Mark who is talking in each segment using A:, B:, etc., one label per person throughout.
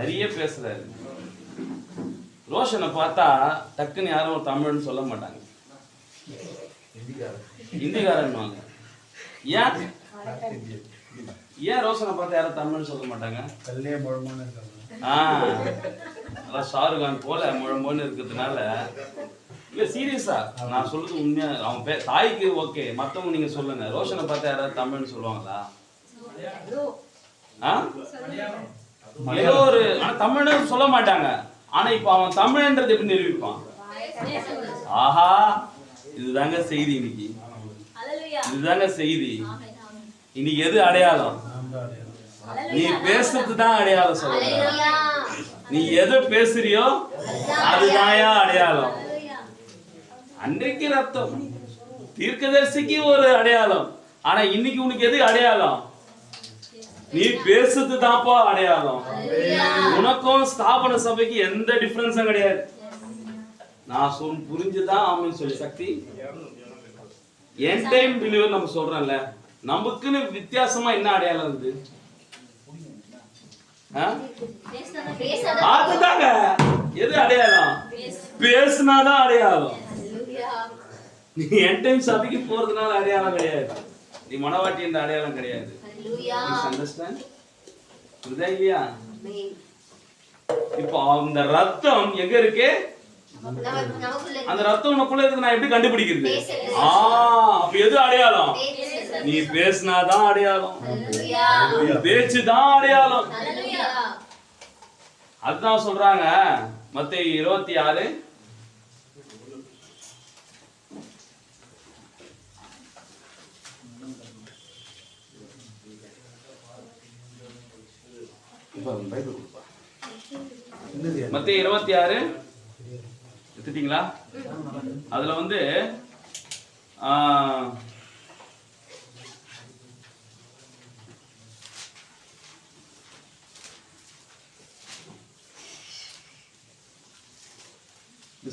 A: நிறைய பேசுறாரு. ரோஷனை பார்த்தா டக்குன்னு யாரும் தமிழ்னு சொல்ல மாட்டாங்க, ஹிந்திக்காரன்வாங்க. ஏன் ரோஷனை பார்த்தா யாரும் தமிழ்னு சொல்ல மாட்டாங்க? அதான் ஷாருக்கான் போல முழம்பொன்னு இருக்கிறதுனால. இல்ல சீரியஸா நான் சொல்றது உண்மையா. அவன் தாய்க்கு ஓகே, மத்தவங்க நீங்க சொல்லுங்க. ரோஷனை பார்த்தா யாராவது தமிழ்னு சொல்லுவாங்களா? ஏதோ ஒரு தமிழ்னு சொல்ல மாட்டாங்க. ஆனா இப்ப அவன் தமிழ்ன்றது எப்படி நிரூபிப்பான்? ஆஹா, இதுதாங்க செய்தி இன்னைக்கு. இதுதாங்க செய்தி இன்னைக்கு. எது அடையாளம்? நீ பேசுறது தான் அடையாளம். சொல்ற நீ எதை பேசுறியோ அதுதான் அடையாளம். அன்றைக்கு ரத்தம் தீர்க்கதரிசிக்கு ஒரு அடையாளம். ஆனா இன்னைக்கு உனக்கு எது அடையாளம்? நீ பேசுறது தான்ப்பா அடையாளம். உனக்கும் ஸ்தாபன சபைக்கு எந்த டிஃபரன்ஸும் கிடையாது. நான் புரிஞ்சுதான் ஆமென் சொல்லி சக்தி. என் டைம் பிலீவர் நம்ம சொல்றோம்ல, நமக்குன்னு வித்தியாசமா என்ன அடையாளம் இருக்கு? அதுதாங்க எது அடையாளம்? பேசுனாதான் அடையாளம். நீ என் டைம் சபைக்கு போறதுனால அடையாளம் கிடையாது. நீ மனவாட்டி என்ற அடையாளம் கிடையாது. இல்லையா? இப்போ அந்த ரத்தம் எங்க இருக்கு? அந்த ரத்தம் உனக்குள்ள இருக்கு. நான் எப்படி கண்டுபிடிக்கிறது? அப்ப எது அடையாளம்? நீ பேசினாதான் அடையாளம், பேச்சுதான் அடையாளம். அதுதான் சொல்றாங்க மத்தேயு 26 மத்தேயு 26 எடுத்துட்டீங்களா? அதுல வந்து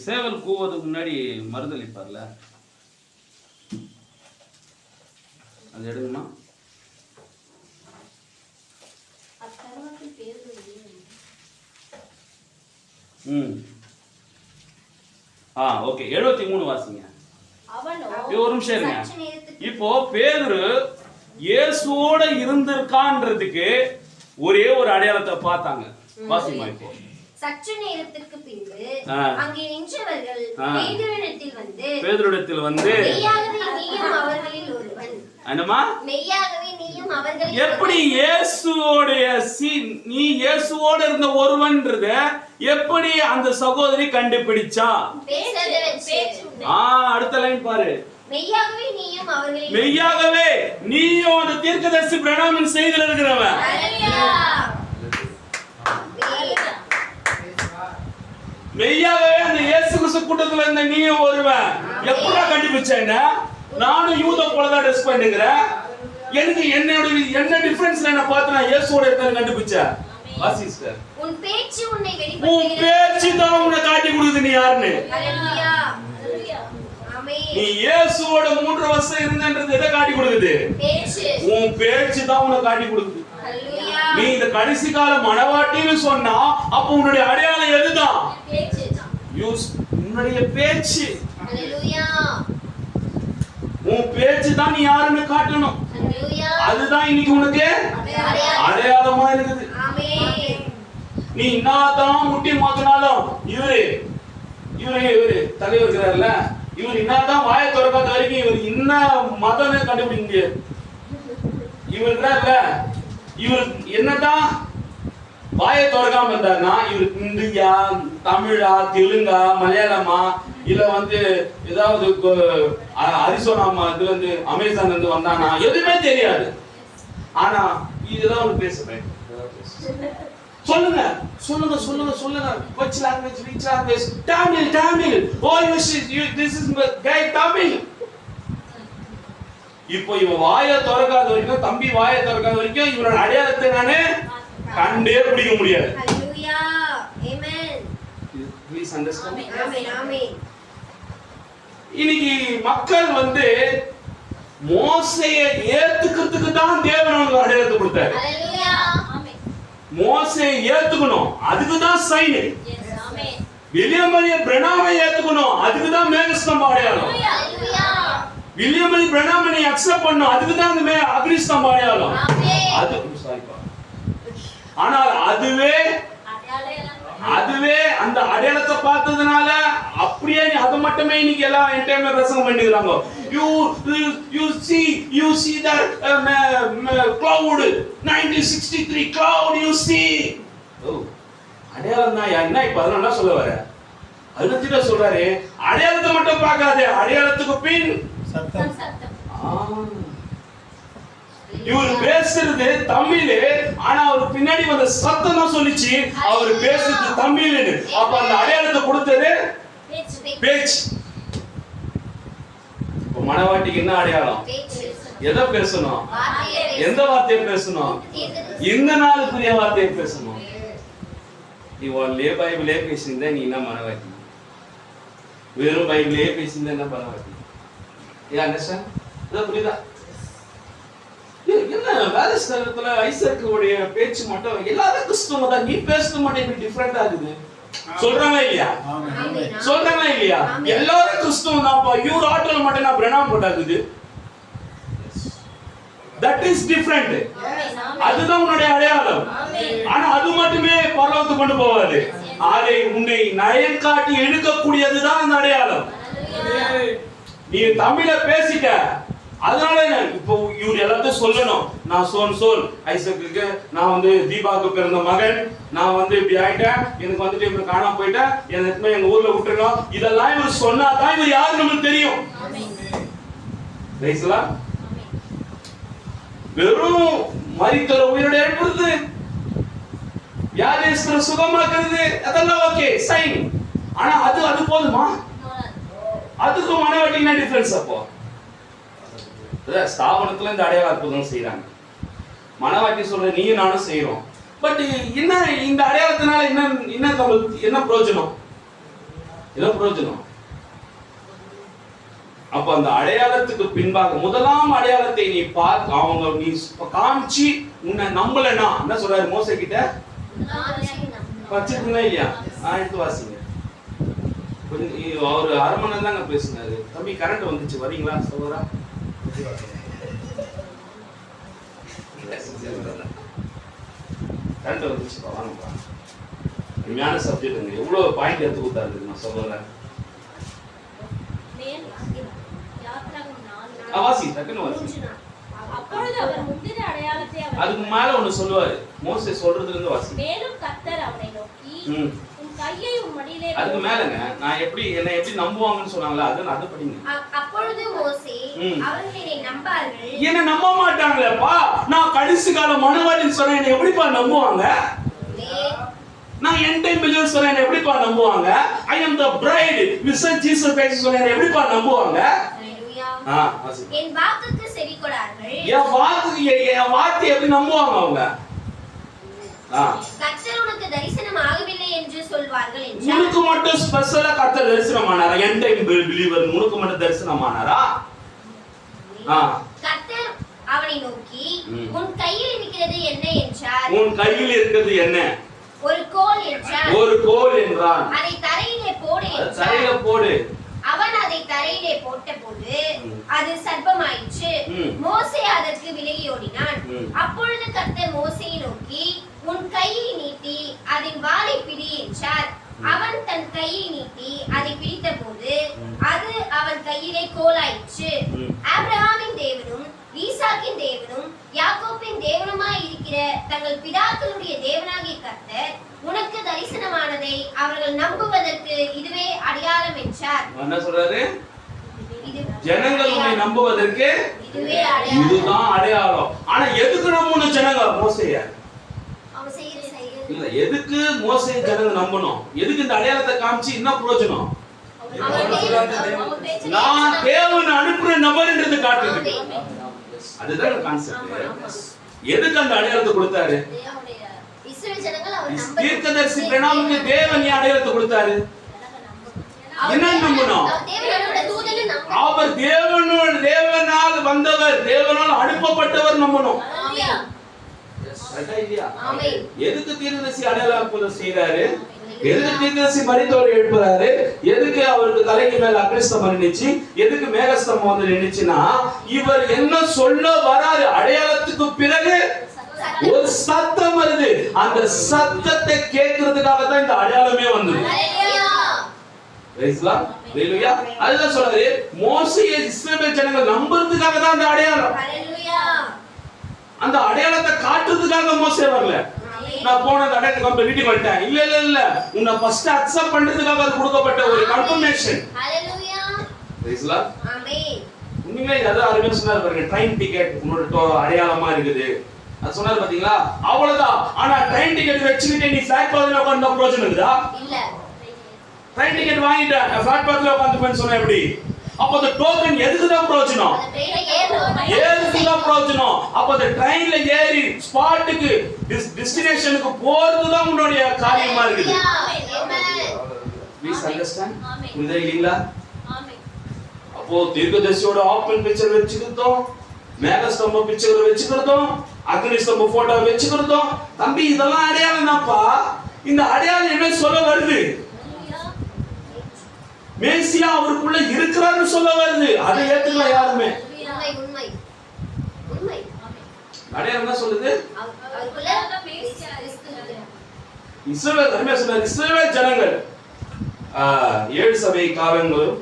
A: சேவல் கூவதுக்கு முன்னாடி மருந்தளிப்பார்ல, அது எடுக்குமா? ஓகே 73 வாசிங்க. ஒரு நிமிஷம் இருங்க. இப்போ பேதுரு இயேசுவோட இருந்திருக்கான்றதுக்கு ஒரே ஒரு அடையாளத்தை பார்த்தாங்க. வாசிமா. இப்போ
B: சற்று நேரத்திற்கு பின்பு அங்கே நின்றவர்கள்
A: பேதுருவிடத்தில் வந்து
B: மெய்யாகவே நீயும் அவர்களில் ஒருவன்.
A: என்னமா?
B: மெய்யாகவே நீயும் அவர்களில்
A: எப்படி நீ இயேசுவோட இருந்த ஒருவன்ன்றத எப்படி அந்த சகோதரி கண்டுபிடிச்சா? அடுத்த லைன் பாரு.
B: மெய்யாகவே நீயும் அவர்களில்
A: மெய்யாகவே நீயும் அந்த தீர்க்கதரிசி பிரணாமின் செய்தில இருக்கிறவன். மெய்யாகவே அந்த இயேசு கிறிஸ்து கூட்டத்துல இருந்த நீயும் ஒருவன். எப்படா கண்டுபிடிச்சேன்? நானும் யூத போலதான் ட்ரெஸ் பண்ணுகிறேன். எனக்கு என்ன டிஃபரன்ஸ் நான் பார்த்து நான் இயேசுவோட இருக்கேன்னு கண்டுபிடிச்சேன். வாசிஸ்டர்,
B: உன் பேச்சு உன்னை வெளிப்படுத்துகிறது.
A: உன் பேச்சு தான் உன்னை காட்டி கொடுக்குது நீ யாருன்னு.
B: ஹalleluya ஆமென்.
A: நீ இயேசுவோட 3 வருஷம் இருந்தன்றது எதை காட்டி கொடுக்குது? பேச்சு. உன் பேச்சு தான் உன்னை காட்டி கொடுக்குது. ஹalleluya. நீ இந்த கடைசி கால மனவாட்டின்னு சொன்னா அப்ப உன்னுடைய அடையாளம் எதுதான்? பேச்சு தான். உன்னுடைய பேச்சு.
B: ஹalleluya.
A: உன் பேச்சு தான் நீ யாருன்னு காட்டணும்.
B: ஹalleluya. அதுதான்
A: இன்னைக்கு உனக்கு அடையாளமா இருக்குது.
B: ஆமென்.
A: நீ என்னதான் முட்டி மாத்தினாலும் இவரு தலைவர் இருக்கிறார்ல, இவர் என்னதான் வாயை திறக்காத வரைக்கும் இவர் என்ன மதம்னு கண்டுபிடிக்க முடியாது. இவர் இருக்கிறார்ல, இவர் என்னதான் வாயை திறக்காம இருந்தாருன்னா இவர் இந்தியா, தமிழா, தெலுங்கா, மலையாளமா, இல்ல வந்து ஏதாவது அரிசோனா இதுல இருந்து அமேசான்ல இருந்து வந்தானா எதுவுமே தெரியாது. ஆனா இதுதான் ஒண்ணு பேசுறேன். சொல்லுங்க சொல்லுங்க சொல்லுங்க சொல்லுங்க. which language? Tamil. Oh this is guy Tamil. இப்போ இவன் வாயை திறக்காத வரைக்கும், தம்பி வாயை திறக்காத வரைக்கும் இவனோட அடையாளத்தை நானே கண்டே பிடிக்க முடியாது.
B: ஹalleluya amen.
A: Please understand.
B: ஆமென் ஆமென்.
A: இன்னைக்கு மக்கள் வந்து மோசேயை ஏத்துக்கிறதுக்கு தான் தேவன் அவங்களுக்கு அடையாளத்தை கொடுத்தாரு.
B: ஹalleluya ஆமென்.
A: மோசே ஏத்துக்கணும், அதுக்குதான் சைன்.
B: ஆமென்.
A: வில்லியம் பிரெனாமை ஏத்துக்கணும், அதுக்குதான் மேகஸ்தம்ப அடையாளம். வில்லியம் பிரெனாமை அக்செப்ட் பண்ணணும், அதுக்குதான் அந்த அக்னிஸ்தம்ப அடையாளம். அது சாரிப்பா. ஆனால் அதுவே அந்த அடையாளத்தை பார்த்ததுனால அப்படியே அதை மட்டுமே இன்னைக்கு எல்லாம் என் டைம்ல பிரசங்கம் பண்ணிக்கிறாங்க. you see that cloud 1963 cloud you see. அடையாளம் தான் என்ன இப்ப அதனால என்ன சொல்ல வர? அதுக்கிட்ட சொல்றாரு அடையாளத்தை மட்டும் பார்க்காதே, அடையாளத்துக்கு பின்
C: சத்தம்.
A: இவர் பேசுறது தமிழ், ஆனா அவர் பின்னாடி வந்த சத்தம் தான் சொல்லிச்சு அவர் பேசுறது தமிழ்னு. அப்ப அந்த அடையாளத்தை கொடுத்தது பேச்சு. இப்ப மனவாட்டிக்கு என்ன அடையாளம்? எதை பேசணும்? எந்த வார்த்தையை பேசணும்? இந்த நாளுக்குரிய வார்த்தையை பேசணும். நீ ஒன்லே பைபிளே பேசியிருந்தா நீ என்ன மனவாட்டி? வெறும் பைபிளே பேசியிருந்தா என்ன மனவாட்டி? புரியுதா? என்ன வேலை ஸ்தலத்துல ஐசக்குடைய பேச்சு மட்டும் எல்லாரும் கிறிஸ்துவ தான், நீ பேச மாட்டேன் டிஃபரெண்டா இருக்குது. சொல்றாங்க இல்லையா? சொல்றாங்க இல்லையா? எல்லாரும் கிறிஸ்துவ தான்ப்பா, இவர் ஆட்டோல மட்டும் நான் பிரணாம் போட்டாக்குது. That is different. அதுதான் உன்னுடைய அடையாளம். ஆனா அது மட்டுமே பரலோகத்துக்கு கொண்டு போகாது. அதை உன்னை நயம் காட்டி எடுக்கக்கூடியதுதான் அந்த அடையாளம். நீ தமிழ பேசிட்ட, அதனால இப்போ இவர் எல்லாத்தையும் சொல்லணும். நான் சோல் ஐசக்குக்கு நான் வந்து தீபாவுக்கு பிறந்த மகன், நான் வந்து இப்படி ஆயிட்டேன், எனக்கு வந்துட்டு இப்ப காணாம போயிட்டேன், எனக்கு எங்க ஊர்ல விட்டுருங்க. இதெல்லாம் இவர் சொன்னாதான் இவர் யாரு நம்மளுக்கு தெரியும். வெறும் மரித்தோர உயிரோட எழுப்புறது, வியாதிஸ்தரை சுகமாக்குறது, அதெல்லாம் ஓகே சைன். ஆனா அது போதுமா? அதுக்கு மனவாட்டி என்ன டிஃபரன்ஸ்? அப்போ ஸ்தாபனத்துல இந்த அடையாள அற்புதம் செய்யறாங்க, மனவாட்டி சொல்ற நீயும் நானும் செய்யறோம். பட் என்ன இந்த அடையாளத்தினால என்ன பிரயோஜனம்? என்ன பிரயோஜனம்? அப்ப அந்த அடையாளத்துக்கு பின்பாக முதலாம் அடையாளத்தை நீ பார்க்க அவங்க நீ காமிச்சு உன்னை நம்பலனா என்ன சொல்றாரு மோசே கிட்ட? வச்சிருக்கீங்களா இல்லையா? எடுத்து வாசிங்க. ஒரு அரை மணி நேரம் தாங்க பேசினாரு. தம்பி கரண்ட் வந்துச்சு, வரீங்களா சகோதரா? கரண்ட் வந்துச்சு, வாங்கப்பா. அருமையான சப்ஜெக்ட், எவ்வளவு பாயிண்ட் எடுத்து கொடுத்தாரு நான் சகோதரன். வாசி டக்குன்னு வாசி.
D: அப்பொழுது அவர் முந்தின அடையாளத்தை
A: அதுக்கு மேல ஒன்னு சொல்லுவாரு மோசே சொல்றதுல இருந்து வாசி.
D: மேலும் கர்த்தர் அவனை நோக்கி உன் கையை உன் மடியிலே.
A: அதுக்கு மேலங்க நான் என்ன எப்படி நம்புவாங்கன்னு சொன்னாங்களா, அது படிங்க.
B: அப்பொழுது மோசே அவர்கள் என்னை நம்பார்கள்.
A: என்ன நம்ப மாட்டாங்களேப்பா, நான் கடைசி கால மனவாட்டின்னு சொன்னா என்ன எப்படிப்பா நம்புவாங்க? நான் என் டைம் பிலீவர் சொன்னா என்ன எப்படிப்பா நம்புவாங்க? ஐ அம் தி பிரைட் மிஸ்டர் ஜீசஸ் கிரைஸ்ட் சொன்னா என்ன எப்படிப்பா நம்புவாங்க?
B: என் வாக்குக்கு செவி கொடார்கள்.
A: என் வார்த்தை எப்படி நம்புவாங்க அவங்க?
B: கர்த்தர் உனக்கு தரிசனம் ஆகவில்லை என்று சொல்வார்கள் என்றார்.
A: உனக்கு மட்டும் ஸ்பெஷலா கர்த்தர் தரிசனமானாரா? என் டைம் பிலீவர் உனக்கு மட்டும் தரிசனமானாரா?
B: கர்த்தர் அவனை நோக்கி உன் கையில் இருக்கிறது என்ன என்றார்.
A: உன் கையில் இருக்கிறது என்ன?
B: ஒரு கோல் என்றார்.
A: ஒரு கோல் என்றான்.
B: அதை தரையிலே போடு என்றார்.
A: தரையில போடு.
B: அவன் அதை தரையிலே போட்டபோது அது சர்ப்பமாயிற்று. மோசே அதற்கு விலகி ஓடினான். அப்பொழுது கர்த்தர் மோசேயை நோக்கி உன் கையை நீட்டி அதன் வாலை பிடி என்றார். அவன் தன் கையை நீட்டி அதை பிடித்தபோது அது அவன் கையிலே கோலாயிற்று. ஆபிரகாமின் தேவனும் ஈசாக்கின் தேவனும் யாக்கோபின் தேவனுமாய் இருக்கிற தங்கள் பிதாக்களுடைய தேவனாகிய கர்த்தர் உனக்கு தரிசனமானதை அவர்கள் நம்புவதற்கு இதுவே அடையாளம் என்றார்.
A: என்ன சொல்றாரு? ஜனங்கள் உன்னை நம்புவதற்கு இதுதான் அடையாளம். ஆனா எதுக்கு நம்பணும் ஜனங்க மோசேய? இல்ல, எதுக்கு மோசே ஜனங்க நம்பணும்? எதுக்கு இந்த அடையாளத்தை காமிச்சு என்ன பிரயோஜனம்? நான் தேவன் அனுப்புற நபர்ன்றது காட்டுது. அதுதான் கான்செப்ட். எதுக்கு அந்த அடையாளத்தை கொடுத்தாரு? தீர்க்கதரிசி பிரணாமுக்கு தேவன் ஏன் அடையாளத்தை கொடுத்தாரு? என்ன நம்பணும்? அவர் தேவனால் வந்தவர், தேவனால் அனுப்பப்பட்டவர் நம்பணும். கரெக்டா இல்லையா?
B: ஆமென்.
A: எதுக்கு தீர்க்கதரிசி அடையாள அற்புதம் செய்றாரு? எதுக்கு தீர்க்கதரிசி மரித்தோரை எழுப்புறாரு? எதுக்கு அவருக்கு தலைக்கு மேல அக்னிஸ்தம்பம் நின்னுச்சு? எதுக்கு மேகஸ்தம்பம் வந்து நின்னுச்சுன்னா, இவர் என்ன சொல்ல வராரு? அடையாளத்துக்கு பிறகு ஒரு சத்தம் வருது. அந்த சத்தத்தை கேட்கிறதுக்காக தான் இந்த அடையாளமே வந்தது.
B: ஹalleluya.
A: Praise the lord. ஹalleluya. அதுதான் சொல்றாரு, மோசேயை இஸ்ரவேல் ஜனங்கள் நம்புறதுக்காக தான் அந்த அடையாளம்.
B: ஹalleluya.
A: அந்த அடையாளத்தை காட்டுறதுக்காக மோசே வரல. நான் போன அந்த அடையாளத்தை கொண்டு வீட்டுக்கு வந்துட்டேன். இல்ல இல்ல இல்ல, உன்னை ஃபர்ஸ்ட் அக்செப்ட் பண்றதுக்காக அது கொடுக்கப்பட்ட ஒரு கன்ஃபர்மேஷன்.
B: ஹalleluya.
A: Praise the lord.
B: ஆமென்.
A: உண்மையிலே இது அருமையா சொன்னாரு பாருங்க, ட்ரெயின் டிக்கெட் உன்னோட அடையாளமா இருக்குது. அது சொன்னாரு பாத்தீங்களா? அவ்வளவுதான். ஆனா ட்ரெயின் டிக்கெட் வச்சுக்கிட்டு நீ பிளாட்ஃபார்ம்ல உட்கார்ந்தா பிரயோஜனம் இருக்குதா?
B: இல்ல.
A: ட்ரெயின் டிக்கெட் வாங்கிட்டேன், பிளாட்ஃபார்ம்ல உட்கார்ந்துப்பேன்னு சொன்னா எப்படி? அப்ப அந்த டோக்கன் எதுக்கு தான் பிரயோஜனம்?
B: அந்த ட்ரெயின்ல ஏறணும்.
A: ஏறுக்கு தான் பிரயோஜனம். அப்ப அந்த ட்ரெயின்ல ஏறி ஸ்பாட்டுக்கு டெஸ்டினேஷனுக்கு போறது தான் உன்னுடைய காரியமா இருக்குது.
B: ஆமென்.
A: Please understand.
D: ஆமென்.
A: புரியுதா இல்லீங்களா?
D: ஆமென்.
A: அப்போ தீர்க்கதரிசியோட ஆப்பன் பிக்சர் வச்சுக்கிட்டோம், மேகஸ்தம்ப பிக்சர் வச்சுக்கிட்டோம், அக்னிஸ்தம்ப போட்டோ வச்சுக்கிட்டோம். தம்பி இதெல்லாம் அடையாளம் தான்ப்பா. இந்த அடையாளம் என்ன சொல்ல வருது? மேசியா அவருக்குள்ள இருக்கிறாருன்னு சொல்ல வருது. அதை ஏத்துக்கலாம் யாருமே.
B: உண்மை உண்மை உண்மை.
A: அடையாளம் என்ன சொல்லுது?
B: அவருக்குள்ள
D: மேசியா இருக்கிறாரு.
A: இஸ்ரவேல் அருமையா சொன்னார், இஸ்ரவேல் ஜனங்கள் 7 சபை காலங்களும்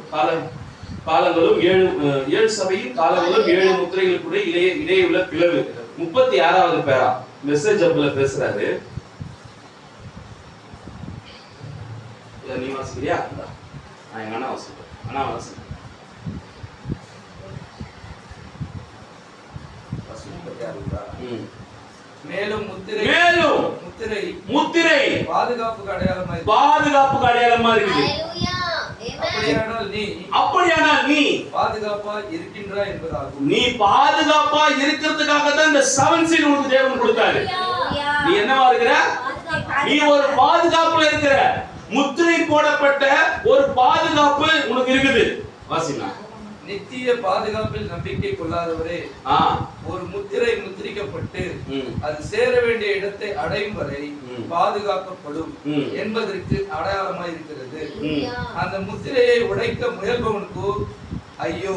A: 7 சபையின் காலங்களும் 7 முத்திரைகளுக்கு இடையே உள்ள பிளவு. 36வது பேரா மெசேஜ் அப்ல பேசுறாரு. நீ வாசிக்கிறியா? நான் எங்க அண்ணா வாசிக்கிறேன். அண்ணா வாசிக்கிறேன்.
C: மேலும்
A: முத்திரை
C: பாதுகாப்புக்கு
A: அடையாளமா இருக்குது.
B: ஹalleluya.
A: அப்படியானால் நீ
C: பாதுகாப்பா இருக்கின்றாய் என்பதாகும்.
A: நீ பாதுகாப்பா இருக்கிறதுக்காக தான் இந்த 7 சீல் உனக்கு தேவன் கொடுத்தாரு. நீ என்னவா இருக்கிற? நீ ஒரு பாதுகாப்புல இருக்கிற. முத்திரை போடப்பட்ட ஒரு பாதுகாப்பு உனக்கு இருக்குது. வாசினா,
C: நித்திய பாதுகாப்பில் நம்பிக்கை கொள்ளாதவரே, ஒரு முத்திரை முத்திரிக்கப்பட்டு அது சேர வேண்டிய இடத்தை அடையும் வரை பாதுகாக்கப்படும் என்பதற்கு அடையாளமாய் இருக்கிறது. அந்த முத்திரையை உடைக்க முயல்பவனுக்கு ஐயோ.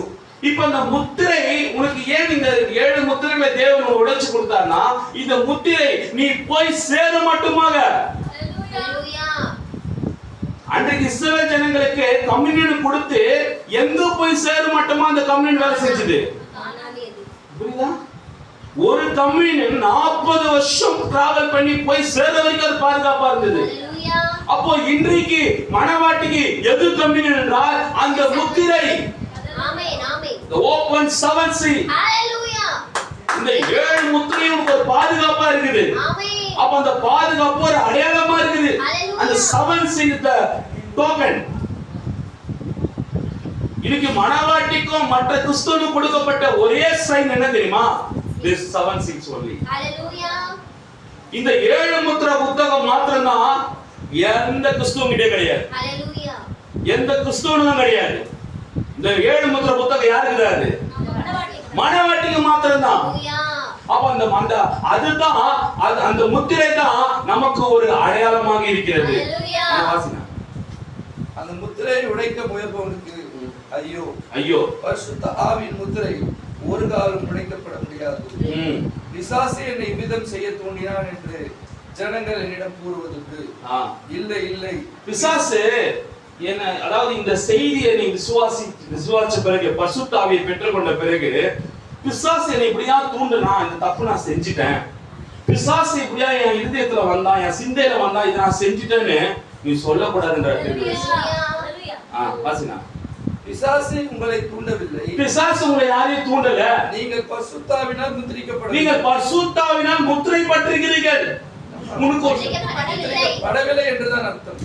A: இப்ப இந்த முத்திரை உனக்கு ஏன் இந்த 7 முத்திரைகளை தேவன் உடைச்சு கொடுத்தார்னா, இந்த முத்திரை நீ போய் சேர மட்டுமாக.
B: ஹalleluya.
A: அன்றைக்கு இஸ்ரவேல் ஜனங்களுக்கு கம்யூனியன் கொடுத்து எங்க போய் சேர மட்டுமா அந்த கம்யூனியன் வேலை செஞ்சது. புரியுதா? ஒரு கம்யூனியன் 40 வருஷம் டிராவல் பண்ணி போய் சேர வரைக்கும் அது பாதுகாப்பா இருந்தது. அப்போ இன்றைக்கு மணவாட்டிக்கு எது கம்யூனியன் என்றால் அந்த முத்திரை.
B: ஆமென் ஆமென்.
A: The open 7 seal.
B: ஹalleluya.
A: இந்த 7 முத்திரையும் ஒரு பாதுகாப்பா இருக்குது.
B: ஆமென்.
A: அப்ப அந்த பாதுகாப்பு ஒரு அடையாளமா இருக்குது. அந்த 7 seal the token. இன்னைக்கு மணவாட்டிக்கும் மற்ற கிறிஸ்துவுக்கு கொடுக்கப்பட்ட ஒரே சைன் என்ன தெரியுமா? This 7 seals only.
B: ஹalleluya. இந்த
A: 7 முத்திரை புத்தகம் மாத்திரம்தான் எந்த கிறிஸ்துவும் கிட்டே கிடையாது.
B: ஹalleluya.
A: எந்த கிறிஸ்துவனும் கிடையாது. இந்த 7 முத்திரை புத்தகம் யாருக்கு கிடையாது? மணவாட்டிக்கு மாத்திரம்தான். அப்ப அதுதான் அந்த முத்திரை தான் நமக்கு ஒரு அடையாளமாக இருக்கிறது.
C: அந்த முத்திரையை உடைக்க முயல்பவனுக்கு ஐயோ
A: ஐயோ.
C: பரிசுத்த ஆவியின் முத்திரை ஒரு காலம் உடைக்கப்பட முடியாது. பிசாசு என்னை இவ்விதம் செய்ய தூண்டினான் என்று ஜனங்கள் என்னிடம் கூறுவதற்கு இல்லை இல்லை.
A: பிசாசு என்ன, அதாவது இந்த செய்தியை நீ விசுவாசிச்ச பிறகு, பரிசுத்த ஆவியை பெற்றுக்கொண்ட பிறகு, பிசாசு என்னை இப்படியா தூண்டுனா, இந்த தப்பு நான் செஞ்சிட்டேன், பிசாசு இப்படியா என் இதயத்துல வந்தான், என் சிந்தையில வந்தான், இதை நான் செஞ்சிட்டேன்னு நீ சொல்லக்கூடாதுன்ற.
C: பிசாசு உங்களை தூண்டவில்லை.
A: பிசாசு உங்களை யாரையும் தூண்டல.
C: நீங்கள் பரிசுத்தாவினால் முத்திரிக்கப்பட,
A: நீங்கள் பரிசுத்தாவினால் முத்திரை பட்டிருக்கிறீர்கள். உனக்கு
C: படவில்லை என்றுதான் அர்த்தம்.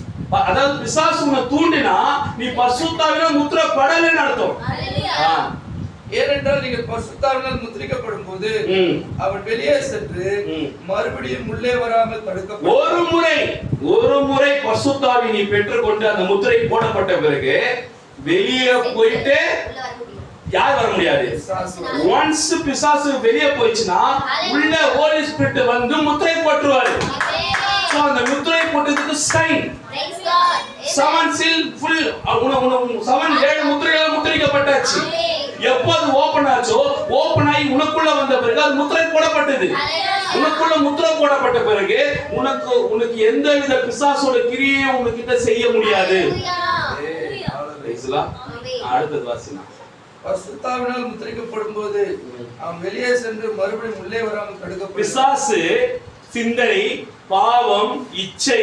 A: அதாவது பிசாசு உன்னை தூண்டினா நீ பரிசுத்தாவினால் முத்திரை படலைன்னு அர்த்தம்.
C: ஏனென்றால் நீங்கள் பரிசுத்தாவினால் முத்திரிக்கப்படும் போது அவன் வெளியே சென்று மறுபடியும் உள்ளே வராமல் தடுக்கப்படும். ஒரு முறை பரிசுத்தாவி நீ பெற்றுக்கொண்டு அந்த முத்திரை போடப்பட்ட பிறகு வெளியே போயிட்டு
A: யார் வர முடியாது. ஒன்ஸ் பிசாசு வெளியே போயிடுச்சுன்னா உள்ள ஹோலி ஸ்பிரிட் வந்து முத்திரை போட்டுருவாரு. சோ அந்த முத்திரை போட்டதுக்கு சைன் செவன் சீல் ஃபுல் 7 முத்திரைகள் முத்திரிக்கப்பட்டாச்சு. எப்போ அது ஓபன் ஆச்சோ, ஓபன் ஆகி உனக்குள்ள வந்த பிறகு அது முத்திரை போடப்பட்டது. உனக்குள்ள முத்திரை போடப்பட்ட பிறகு உனக்கு எந்த வித பிசாசோட கிரியையும் உனக்கிட்ட செய்ய முடியாது. அடுத்தது வாசினா.
C: பரிசுத்தாவினால் முத்திரிக்கப்படும் போது அவன் வெளியே சென்று மறுபடியும் உள்ளே வராமல் தடுக்கப்படும்.
A: பிசாசு சிந்தனை, பாவம், இச்சை,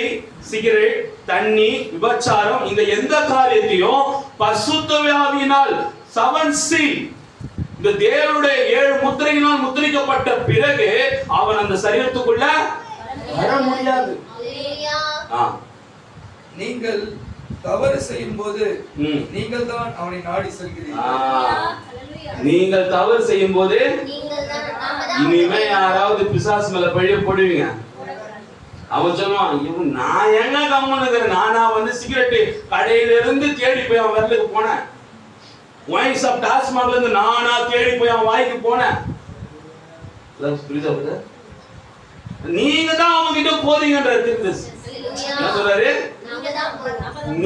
A: சிகரெட், தண்ணி, விபச்சாரம், இந்த எந்த காரியத்தையும் பரிசுத்த ஆவியினால் 7 சீல் இந்த தேவனுடைய 7 முத்திரையினால் முத்திரிக்கப்பட்ட பிறகு அவன் அந்த சரீரத்துக்குள்ள வர முடியாது.
C: நீங்கள் தவறு செய்யும் போது நீங்கள் தான் அவனை நாடி செல்கிறீர்கள்.
A: நீங்கள் தவறு செய்யும் போது இனிமே யாராவது பிசாசு மேல பழிய போடுவீங்க. அவன் சொல்லுவான், நான் எங்க கம்முனுக்கிறேன், நானா வந்து சிகரெட் கடையில இருந்து தேடி போய் அவன் வரலுக்கு போனேன். ஒயின் ஷாப் டாஸ்மாக்ல இருந்து நானா தேடி போய் அவன் வாய்க்கு போனேன். நீங்க தான் அவங்க கிட்ட போறீங்கன்ற திருந்தஸ் என்ன சொல்றாரு,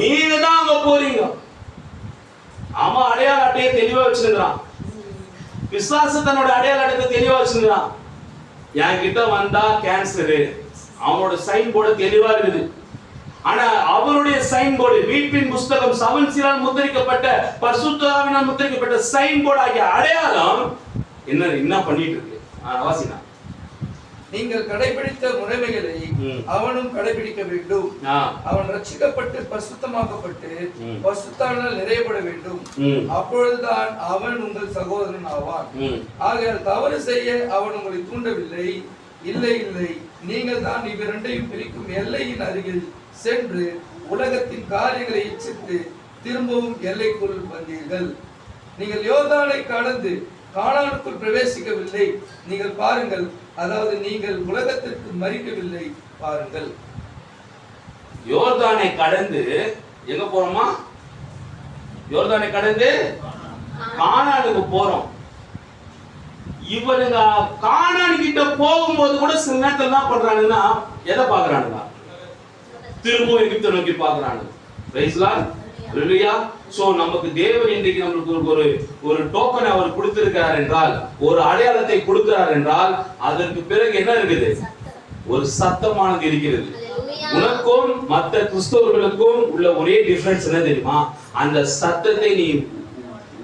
A: நீங்க தான் அங்க போறீங்க. அவன் அடையாள அட்டையை தெளிவா வச்சிருக்கான். பிசாசு தன்னோட அடையாள அட்டையை தெளிவா வச்சிருக்கான். என் கிட்ட வந்தா கேன்சரு, அவனோட சைன் போர்டு தெளிவா இருக்குது. ஆனா அவருடைய சைன் போர்டு மீட்பின் புஸ்தகம் 7 சீலால் முத்திரிக்கப்பட்ட பரிசுத்த ஆவியினால் முத்திரிக்கப்பட்ட சைன் போர்டு ஆகிய அடையாளம் என்ன பண்ணிட்டு இருக்கு. வாசினா.
C: நீங்கள் கடைபிடித்த முறைமைகளை அவனும் கடைபிடிக்க வேண்டும். அவன் ரட்சிக்கப்பட்டு பரிசுத்தமாக்கப்பட்டு பரிசுத்தாவினால் நிறையப்பட வேண்டும். அப்பொழுதுதான் அவன் உங்கள் சகோதரன் ஆவான். ஆகையால் தவறு செய்ய அவன் உங்களை தூண்டவில்லை. இல்லை இல்லை, நீங்கள் தான் இவ்விரண்டையும் பிரிக்கும் எல்லையின் அருகில் சென்று உலகத்தின் காரியங்களை இச்சித்து திரும்பவும் எல்லைக்குள் வந்தீர்கள். நீங்கள் யோர்தானை கடந்து கானானுக்குள் பிரவேசிக்கவில்லை. நீங்கள் பாருங்கள், அதாவது நீங்கள் உலகத்திற்கு மறிக்கவில்லை, பாருங்கள்.
A: யோர்தானை கடந்து எங்க போறோமா? யோர்தானை கடந்து கானானுக்கு போறோம். இவனுங்க கானான் கிட்ட போகும்போது கூட சில நேரத்துல என்ன பண்றாங்கன்னா, எதை பாக்குறானுங்க? திரும்பவும் எகிப்தை நோக்கி பாக்குறானுங்க. பிரைஸ் லார்ட், ஹalleluya. சோ நமக்கு தேவன் இன்றைக்கு நமக்கு ஒரு டோக்கன் அவர் கொடுத்திருக்கிறார் என்றால், ஒரு அடையாளத்தை கொடுக்கிறார் என்றால், அதற்கு பிறகு என்ன இருக்குது? ஒரு சத்தமானது இருக்கிறது. உனக்கும் மற்ற கிறிஸ்தவர்களுக்கும் உள்ள ஒரே டிஃபரன்ஸ் என்ன தெரியுமா? அந்த சத்தத்தை நீ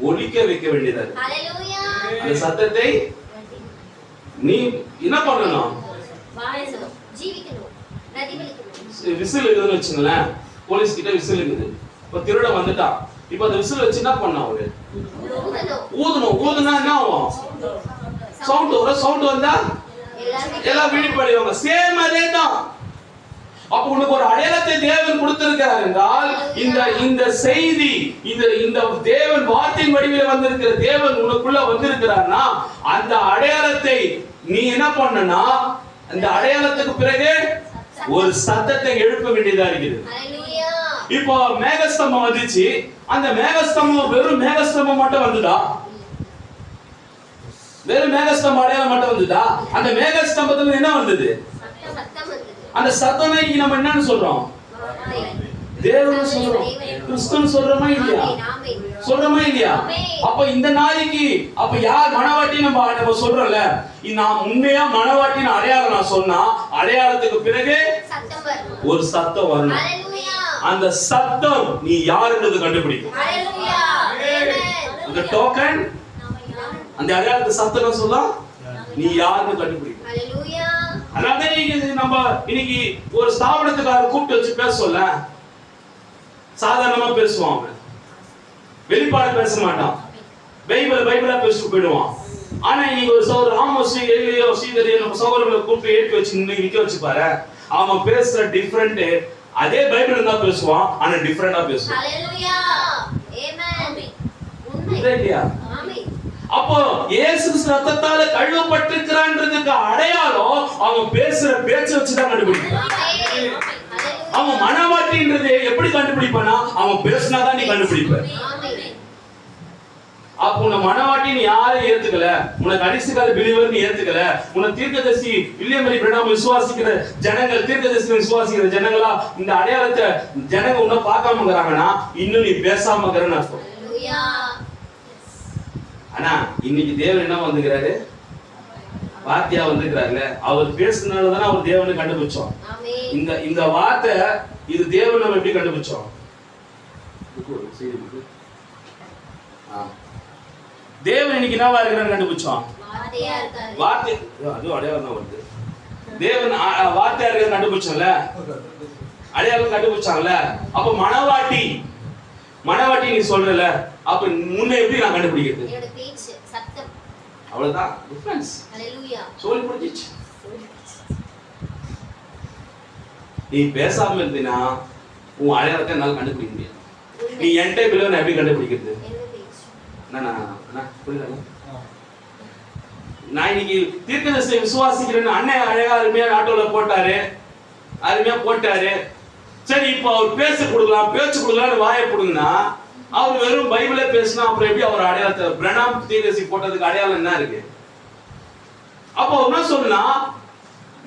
A: ஒலிக்க வைக்க வேண்டியது. அந்த சத்தத்தை நீ என்ன பண்ணணும்? விசில் இருக்குதுன்னு வச்சுங்களேன். போலீஸ் கிட்ட விசில் இருக்குது. இப்ப திருட வந்துட்டான். இப்ப அந்த விசில் வச்சு என்ன பண்ண அவரு? ஊதுனா என்ன ஆகும்? சவுண்ட் வரும். சவுண்ட் வந்தா எல்லாம் விழிப்படைவாங்க. சேம் அதே தான். அப்ப உனக்கு ஒரு அடையாளத்தை தேவன் கொடுத்திருக்கிறார் என்றால், இந்த செய்தி, இந்த தேவன் வார்த்தையின் வடிவில வந்திருக்கிற தேவன் உனக்குள்ள வந்திருக்கிறார்னா, அந்த அடையாளத்தை நீ என்ன பண்ணனா, அந்த அடையாளத்துக்கு பிறகு ஒரு சத்தத்தை எழுப்ப வேண்டியதா இருக்குது. இப்போ மேகஸ்தம்பம் வந்துச்சு. அந்த மேகஸ்தம்பம் வெறும் மேகஸ்தம்பம் மட்டும் வந்துதா? வெறும் மேகஸ்தம்பம் அடையாளம் மட்டும் வந்துதா? அந்த மேகஸ்தம்பத்துல என்ன வந்தது? அந்த சத்தனை நம்ம என்னன்னு சொல்றோம்? தேவன் சொல்றோம். கிறிஸ்துன்னு சொல்றோமா இல்லையா? சொல்றோமா இல்லையா? அப்ப இந்த நாளைக்கு அப்ப யார் மனவாட்டி நம்ம சொல்றோம்ல, நான் உண்மையா மனவாட்டின் அடையாளம் நான் சொன்னா, அடையாளத்துக்கு பிறகு ஒரு சத்தம் வரணும். அந்த சத்தம் நீ யாருன்றது கண்டுபிடிக்கும். அந்த டோக்கன், அந்த அடையாளத்து சத்தம் சொல்ல நீ யாருன்னு கண்டுபிடிக்கும். அதனால நம்ம இன்னைக்கு ஒரு ஸ்தாபனத்துக்கார கூப்பிட்டு வச்சு பேச சொல்ல, சாதாரணமா பேசுவான். வெளிப்பாடு பேச மாட்டான். பைபிளா பேசிட்டு போயிடுவான். ஆனா இன்னைக்கு ஒரு சகோதரர் ஆமோஸ், எலியோ, சீதரியோ நம்ம சகோதரர்களை கூப்பிட்டு ஏற்றி வச்சு நிக்க வச்சு பாரு, அவன் பேசுற டிஃபரெண்ட். அதே பைபிள் தான் பேசுவான், ஆனா டிஃபரெண்டா பேசுவான். ஹalleluya, ஆமென். இல்லையா? அப்போ இயேசு ரத்தத்தால கழுவப்பட்டிருக்கிறான்றதுக்கு அடையாளம் அவன் பேசுற பேச்சை வச்சுதான் கண்டுபிடிப்பான். அவன் மனவாட்டின்றதை எப்படி கண்டுபிடிப்பானா? அவன் பேசினாதான் நீ கண்டுபிடிப்ப. அப்ப உன்னை மனவாட்டி நீ யாரும் ஏத்துக்கல, உன்னை கடைசி கால பிலீவர் நீ ஏத்துக்கல, உன்னை தீர்க்கதரிசி வில்லியம் மரி பிரணாம் விசுவாசிக்கிற ஜனங்கள், தீர்க்கதரிசி விசுவாசிக்கிற ஜனங்களா இந்த அடையாளத்தை ஜனங்க உன்னை பார்க்காம இருக்கிறாங்கன்னா இன்னும் நீ பேசாம இருக்கிறன்னு அர்த்தம். ஆனா இன்னைக்கு தேவன் என்ன வந்துக்கிறாரு, வார்த்தையா வந்துக்கிறாருல, அவர் பேசுனதுனாலதான் அவர் தேவனை கண்டுபிடிச்சோம். இந்த வார்த்தை இது தேவன் நம்ம எப்படி கண்டுபிடிச்சோம்? தேவன் இன்னைக்கு என்னவா இருக்கிறான்னு கண்டுபிடிச்சோம். வார்த்தை அதுவும் அடையாளம் தான் வருது. தேவன் வார்த்தையா இருக்கிற கண்டுபிடிச்சோம்ல, அடையாளம் கண்டுபிடிச்சாங்கல்ல. அப்ப மனவாட்டி நீ சொல்றல, அப்ப முன்ன எப்படி நான் கண்டுபிடிக்கிறது? அவ்வளவுதான் டிஃபரன்ஸ். சொல்லி முடிஞ்சிச்சு. நீ பேசாம இருந்தீனா உன் அடையாளத்தை என்னால கண்டுபிடிக்க முடியாது. நீ என்கிட்ட பிள்ளை எப்படி கண்டுபிடிக்கிறது? நான் இன்னைக்கு தீர்க்கதரிசியை விசுவாசிக்கிறேன்னு அண்ணன் அழகா அருமையா ஆட்டோல போட்டாரு, அருமையா போட்டாரு. சரி, இப்போ அவர் பேச்சு கொடுக்கலாம்னு வாயை போடுங்கன்னா அவர் வெறும் பைபிளே பேசினா அப்புறம் எப்படி அவர் அடையாளத்தை பிரணாம் தீர்க்கதரிசி போட்டதுக்கு அடையாளம் என்ன இருக்கு? அப்போ என்ன சொன்னா,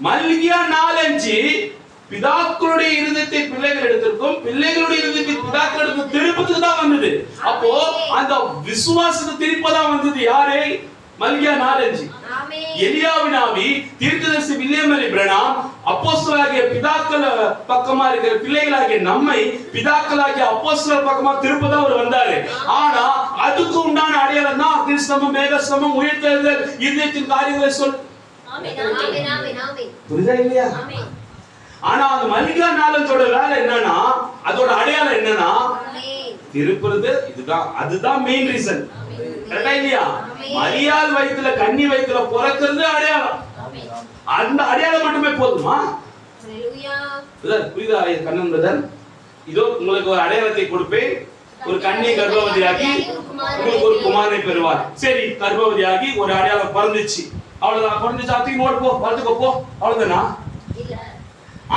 A: மல்கியா 4:5 பிதாக்களுடைய இருதயத்தை பிள்ளைகள் எடுத்திருக்கும், பிள்ளைகளுடைய இருதயத்தை பிதாக்கள் திருப்பத்துக்கு தான் வந்தது. அப்போ அந்த விசுவாசத்தை திருப்பதான் வந்தது. யாரே? மல்கியா 4:5. எலியாவின் ஆவி தீர்க்கதரிசி வில்லியம் மரி பிரணாம் அப்போஸ்தலராகிய பிதாக்கள் பக்கமா இருக்கிற பிள்ளைகளாகிய நம்மை பிதாக்களாகிய அப்போஸ்தலர் பக்கமா திருப்பதான் அவர் வந்தாரு. ஆனா அதுக்கு உண்டான அடையாளம் தான் கிறிஸ்தவம், மேகஸ்தவம், உயிர்த்தெழுதல், இதயத்தின் காரியங்களை சொல். புரியுதா இல்லையா? ஆனா அந்த மல்கியா 4:5 வேலை என்னன்னா, அதோட அடையாளம் என்னன்னா திருப்புறது. இதுதான், அதுதான் மெயின் ரீசன். கரெக்டா இல்லையா? மரியாள் வயித்துல கன்னி வயித்துல பிறக்கிறது அடையாளம். அந்த அடையாளம் மட்டுமே போதுமா? புரியுதா கண்ணன் பிரதர்? இதோ உங்களுக்கு ஒரு அடையாளத்தை கொடுப்பேன், ஒரு கன்னியை கர்ப்பவதியாகி உங்களுக்கு ஒரு குமாரனை பெறுவார். சரி, கர்ப்பவதியாகி ஒரு அடையாளம் பிறந்துச்சு, அவ்வளவுதான். பிறந்துச்சு, அத்தைக்கு ஓடு போ, வளர்த்துக்கோ போ, அவ்வளவுதானா?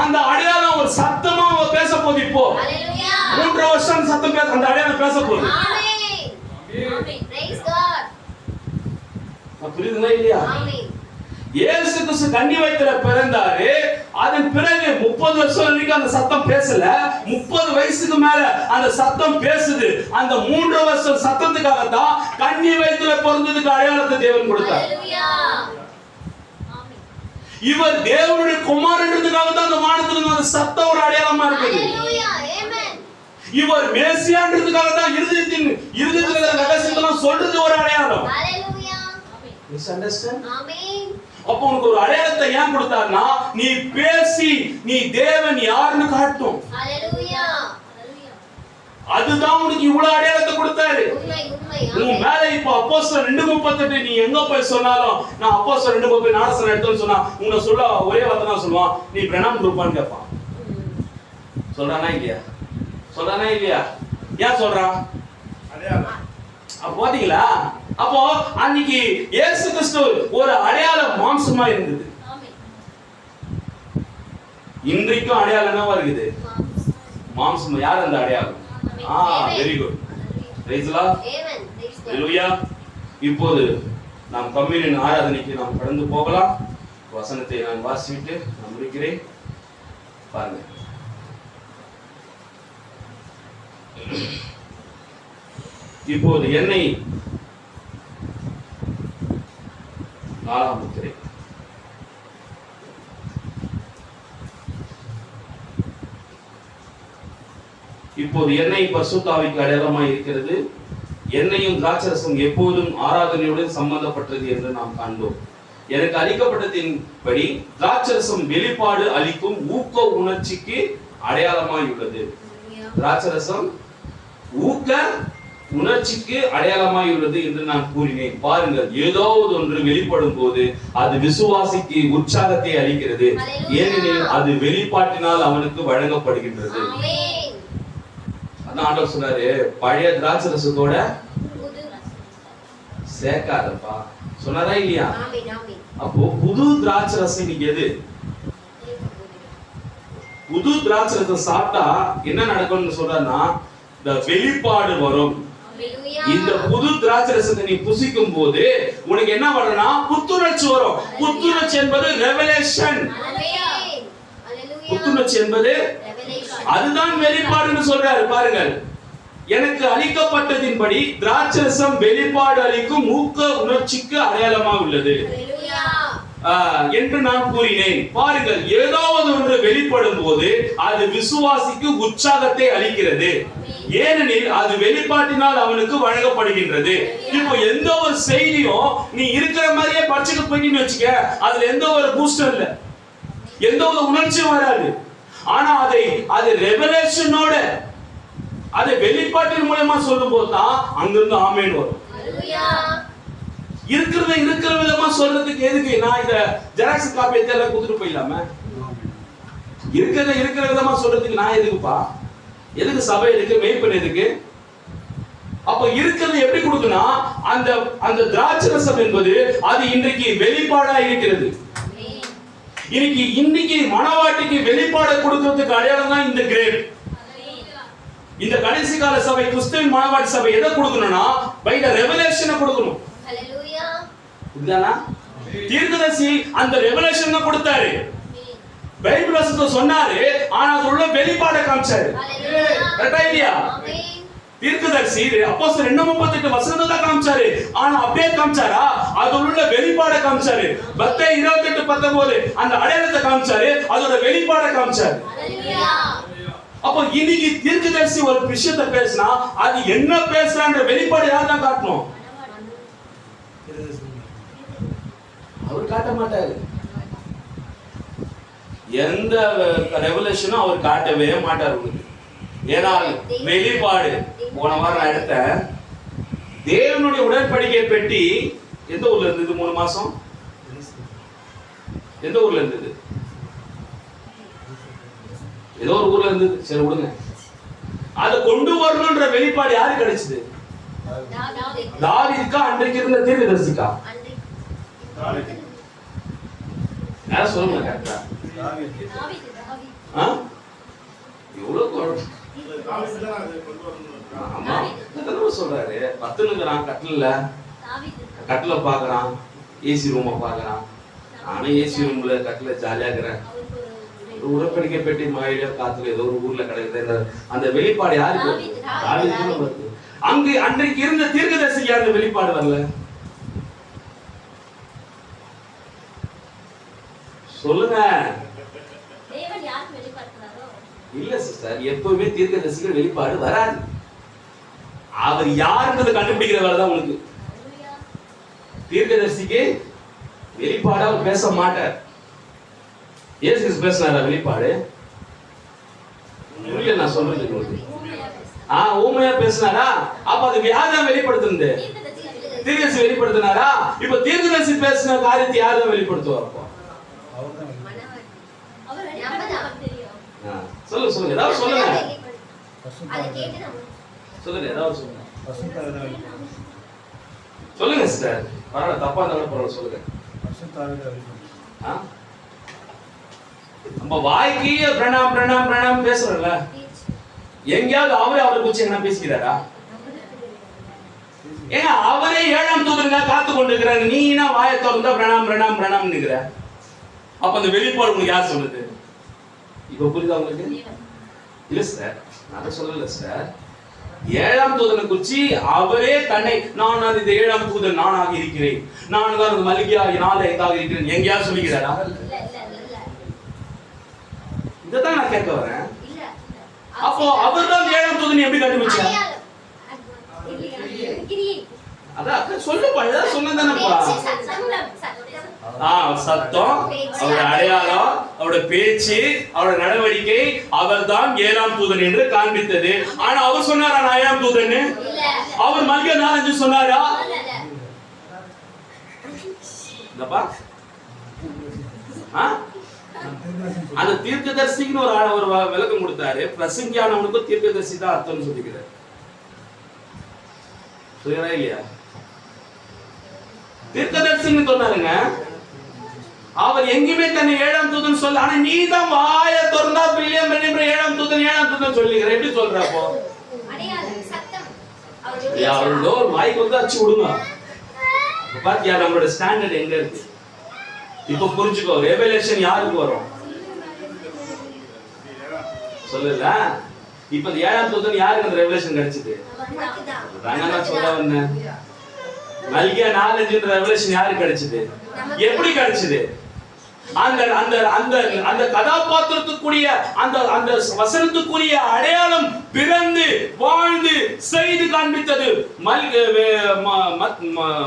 A: அந்த அடையாளம் ஒரு சத்தமா பேச போகுது. இப்போ 3 வருஷம் சத்தம் பேச அந்த அடையாளம் பேச போகுது. புரியுதுங்களா இல்லையா? இயேசு கிறிஸ்து கன்னி வயித்துல பிறந்தாரு. அதன் பிறகு 30 வருஷம் வரைக்கும் அந்த சத்தம் பேசல. 30 வயசுக்கு மேல அந்த சத்தம் பேசுது. அந்த 3 வருஷம் சத்தத்துக்காக தான் கன்னி வயித்துல பிறந்ததுக்கு அடையாளத்தை தேவன் கொடுத்தார். இவர் தேவனுடைய குமாரன்றதுக்காக தான் அந்த வானத்துல அந்த சத்தம் ஒரு அடையாளமா இருக்குது. இவர் மேசியான்றதுக்காக தான் இருதயத்துல ரகசியத்தெல்லாம் சொல்றது ஒரு அடையாளம். அப்போ உனக்கு ஒரு அடையாளத்தை ஏன் கொடுத்தாருன்னா, நீ பேசி நீ தேவன் யாருன்னு காட்டும். அதுதான் உனக்கு இவ்வளவு அடையாளத்தை கொடுத்தாரு. உன் மேல இப்ப அப்போஸ்தலர் 2:38 நீ எங்க போய் சொன்னாலும், நான் அப்போஸ்தலர் 2:38 ஞானஸ்நானம் எடுத்தேன்னு சொன்னா உன்னை சொல்ல ஒரே வார்த்தை தான் சொல்லுவான், நீ பிரணாம் குரூப்பான்னு கேட்பான். சொல்றானா இல்லையா? சொல்றானா இல்லையா? ஏன் சொல்றான்? பாத்தீங்களா? அப்போ அன்னைக்கு இயேசு கிறிஸ்து ஒரு அடையாளம் மாம்சமா இருந்தது. இன்றைக்கும் அடையாளம் என்னவா இருக்குது? மாம்சம். யார் அந்த அடையாளம்? Very good. Praise the lord. ஆமென். ஹalleluya. இப்போது நாம் கம்யூனியன் ஆராதனைக்கு நாம் கடந்து போகலாம். வசனத்தை நான் வாசிட்டு நான் முடிக்கிறேன். பாருங்க. இப்போது என்னை 4ஆம் முத்திரை. இப்போது எண்ணெய் பரிசுத்த ஆவிக்கு அடையாளமாய் இருக்கிறது. எண்ணெயும் திராட்சரசம் எப்போதும் ஆராதனையுடன் சம்பந்தப்பட்டது என்று நாம் காண்போம். எனக்கு அளிக்கப்பட்டதின்படி திராட்சரசம் வெளிப்பாடு அளிக்கும் ஊக்க உணர்ச்சிக்கு அடையாளமாய் உள்ளது. திராட்சரசம் ஊக்க உணர்ச்சிக்கு அடையாளமாய் உள்ளது என்று நான் கூறினேன். பாருங்கள், ஏதாவது ஒன்று வெளிப்படும் போது அது விசுவாசிக்கு உற்சாகத்தை அளிக்கிறது. ஏனெனில் அது வெளிப்பாட்டினால் அவனுக்கு வழங்கப்படுகின்றது. அதான் ஆண்டவர் சொன்னாரு, பழைய திராட்சரசத்தோட சேர்க்காதப்பா சொன்னாரா இல்லையா? அப்போ புது திராட்சரசம் நீங்க எது? புது திராட்சரசம் சாப்பிட்டா என்ன நடக்கும்னு சொல்றா, இந்த வெளிப்பாடு வரும். இந்த புது திராட்சை ரசத்தை நீ புசிக்கும் போது உனக்கு என்ன வரும்னா புத்துணர்ச்சி வரும். புத்துணர்ச்சி என்பது ரெவலேஷன். புத்துணர்ச்சி என்பது அதுதான் வெளிப்பாடுன்னு சொல்றாரு பாருங்கள். எனக்கு அளிக்கப்பட்டதின்படி திராட்சரசம் வெளிப்பாடு அளிக்கும் ஊக்க உணர்ச்சிக்கு அடையாளமாக உள்ளது என்று நான் கூறினேன். பாருங்கள், ஏதாவது ஒன்று வெளிப்படும் போது அது விசுவாசிக்கு உற்சாகத்தை அளிக்கிறது. ஏனெனில் அது வெளிப்பாட்டினால் அவனுக்கு வழங்கப்படுகின்றது. இப்போ எந்த ஒரு செய்தியும் நீ இருக்கிற மாதிரியே படிச்சுட்டு போயிட்டீன்னு வச்சுக்க, அதுல எந்த ஒரு பூஸ்டர் இல்ல, எந்த ஒரு உணர்ச்சியும் வராது. ஆனா அது ரெவலேஷனோட அதை வெளிப்பாட்டின் மூலமா சொல்லும் போது தான் அங்கிருந்து ஆமேன் வரும். இருக்கிற விதமா சொல்றதுக்கு எதுக்கு நான் இத ஜெராக்ஸ் காப்பி எல்லாம் கொடுத்துட்டு போயிடலாம? இருக்கிற விதமா சொல்றதுக்கு நான் எதுக்குப்பா? எதுக்கு சபை எதுக்கு? மெய்ப்பன் எதுக்கு? அப்ப இருக்கிறது எப்படி கொடுக்கணும்? அந்த திராட்சை ரசம் என்பது அது இன்றைக்கு வெளிப்பாடா இருக்கிறது. இன்னைக்கு மனவாட்டிக்கு வெளிப்பாடு கொடுக்கிறதுக்கு அடையாளம் தான் இந்த கிரேட். இந்த கடைசி கால சபை, கிறிஸ்துவின் மனவாட்டி சபை எதை கொடுக்கணும்னா பை தி ரெவலேஷனை கொடுக்கணும். ஹalleluya. இதுதானா தீர்க்கதரிசி அந்த ரெவலேஷனை கொடுத்தாரு. பைபிள் வசனத்தை சொன்னாரு, ஆனா அது உள்ள வெளிப்பாடை காமிச்சாரு. கரெக்டா இல்லையா? தீர்க்கதரிசி அப்போஸ்தலர் 2:38 வசனத்தை தான் காமிச்சாரு, ஆனா அப்படியே காமிச்சாரா? அது உள்ள வெளிப்பாடை காமிச்சாரு. மத்தேயு 28:19 அந்த அடையாளத்தை காமிச்சாரு, அதோட வெளிப்பாடை காமிச்சாரு. அப்போ இன்னைக்கு தீர்க்கதரிசி ஒரு விஷயத்தை பேசினா அது என்ன பேசுறான்ற வெளிப்பாடு யார் தான் காட்டணும்? அவர் காட்ட மாட்டாரு. எந்த ரெவலேஷனும் அவர் காட்டவே மாட்டார் உங்களுக்கு. ஏன்னா வெளிப்பாடு போன வாரம் நான் எடுத்த தேவனுடைய உடன்படிக்கை பெட்டி எந்த ஊர்ல இருந்தது? 3 மாசம் எந்த ஊர்ல இருந்தது? ஏதோ ஒரு ஊர்ல இருந்தது. சரி விடுங்க. அதை கொண்டு வரணும்ன்ற வெளிப்பாடு யாரு கிடைச்சது? தாவீதுக்கா அன்றைக்கு இருந்த தீர்க்கதரிசிக்கா? யார சொல்லுங்க கரெக்டா? எவ்வளவு ஆமா சொல்றாரு. 10 கட்டில பாக்குறான், ஏசி ரூம பாக்குறான். நானும் ஏசி ரூம்ல கட்டில ஜாலியா இருக்கிறேன். உடன்படிக்கை பெட்டி மாயில காத்துல ஏதோ ஒரு ஊர்ல கிடைக்குது. அந்த வெளிப்பாடு யாருக்கு? தாவீதுக்கு. அங்கு அன்றைக்கு இருந்த தீர்க்கதரிசிக்கு அந்த வெளிப்பாடு வரல. சொல்லுங்க.
D: தேவன் யாருக்கு வெளிப்படுத்துறாரோ?
A: இல்ல சிஸ்டர், எப்பவுமே தீர்க்கதரிசிக்கு வெளிப்பாடு வராது. அவர் யாருன்றதை கண்டுபிடிக்கிற வேலை தான் உங்களுக்கு. தீர்க்கதரிசிக்கு வெளிப்பாடு அவர் பேச மாட்டார். இயேசு பேசினாரா வெளிப்பாடு? இல்ல, நான் சொல்றது ஊமையா பேசினாரா? அப்ப அது யார்தான் வெளிப்படுத்துனது? தீர்க்கதரிசி வெளிப்படுத்தினாரா? இப்ப தீர்க்கதரிசி பேசின காரியத்தை யார்தான் வெளிப்படுத்துவார்? சொல்லுங்க சொல்லுங்க, ஏதாவது சொல்லுங்க. சொல்லுங்க, ஏதாவது சொல்லுங்க. சொல்லுங்க சிஸ்டர், பரவாயில்ல, தப்பா இருந்தாலும் பரவாயில்ல, சொல்லுங்க. நம்ம வாய்க்கு பிரணாம் பிரணாம் பிரணாம் பேசுறோம்ல, எங்கேயாவது அவரை குறிச்சு என்ன பேசிக்கிறாரா? ஏங்க அவரே 7ஆம் தூதருங்க காத்து கொண்டு இருக்கிறாரு, நீ என்ன வாயை திறந்தா பிரணாம் பிரணாம் பிரணாம் நிக்கிற? அப்ப அந்த வெளிப்பாடு உங்களுக்கு யார் சொல்லுது? இப்ப புரியுதா உங்களுக்கு? இல்ல சார், நான் சொல்லல சார். 7ஆம் தூதனை குறிச்சு அவரே தன்னை நான் இந்த 7ஆம் தூதன் நானாக இருக்கிறேன், நான் தான் மல்லிகா 4 இருக்கிறேன் எங்கேயாவது சொல்லிக்கிறாரா? இதான் நான் கேட்க வரேன். அப்போ அவர் தான் 7ஆம் தூதனை எப்படி கண்டுபிடிச்சார்? அதான் சொல்லுப்பா, ஏதாவது சொன்னதானப்பா. சத்தம், அவருடைய அடையாளம், அவருடைய பேச்சு, அவருடைய நடவடிக்கை, அவர் தான் 7ஆம் தூதன் என்று காண்பித்தது. ஆனா அவர் சொன்னாரா நான் 7ஆம் தூதன்? அவர் மல்கியா 4:5 சொன்னாரா? அந்த தீர்க்கதரிசின்னு ஒரு விளக்கம் கொடுத்தாரு. பிரசங்கியானவனுக்கு தீர்க்கதரிசி தான் அர்த்தம் சொல்லிக்கிறார். புரியுதா இல்லையா? தீர்க்கதரிசின்னு சொன்னாருங்க. அவர் எங்குமே தன்னை 7ஆம் தூதன் சொல்ல, ஆனா நீ தான் வாய திறந்தா பில்லியம் 7ஆம் தூதன் 7ஆம் தூதன் சொல்லிக்கிற. எப்படி சொல்ற? அப்போ அவரோட ஒரு மைக் வந்து அடிச்சு விடுங்க. பாத்தியா நம்மளோட ஸ்டாண்டர்ட் எங்க இருக்கு? இப்ப புரிஞ்சுக்கோ, ரெவலேஷன் யாருக்கு வரும் சொல்லல. இப்ப 7ஆம் தூதன் யாருக்கு அந்த ரெவலேஷன் கிடைச்சது? நான் சொல்ல வந்தேன். மல்கியா 4:5 ரெவலேஷன் யாருக்கு கிடைச்சது? எப்படி கிடைச்சது? அந்த அந்த அந்த அந்த கதாபாத்திரத்துக்குரிய அந்த அந்த வசனத்துக்குரிய அடையாளம் பிறந்து வாழ்ந்து செய்து காண்பித்தது.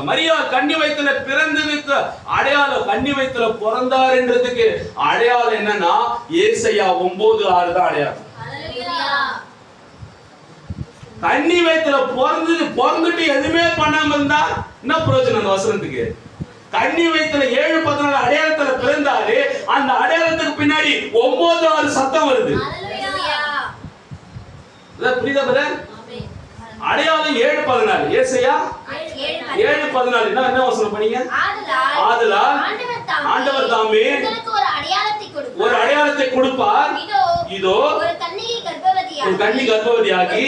A: மரியா கன்னி வயித்துல பிறந்ததுக்கு அடையாளம், கன்னி வயித்துல பிறந்தார் என்றதுக்கு அடையாளம் என்னன்னா ஏசாயா 9:6 தான் அடையாளம். கன்னி வயித்துல பிறந்துட்டு எதுவுமே பண்ணாம இருந்தா என்ன பிரயோஜனம் அந்த வசனத்துக்கு? கன்னி வயித்துல 7:14 அடையாளத்துல பிறந்தாரு. அந்த அடையாளத்துக்கு பின்னாடி 9:6 சத்தம் வருது. புரியுதா பிரதர்? அடையாளம் 7:14. ஏசாயா 7:14 என்ன வசனம் பண்ணீங்க? ஆதலால் ஆண்டவர் தாமே ஒரு அடையாளத்தை கொடுப்பார். இதோ ஒரு கன்னி கர்ப்பவதியாகி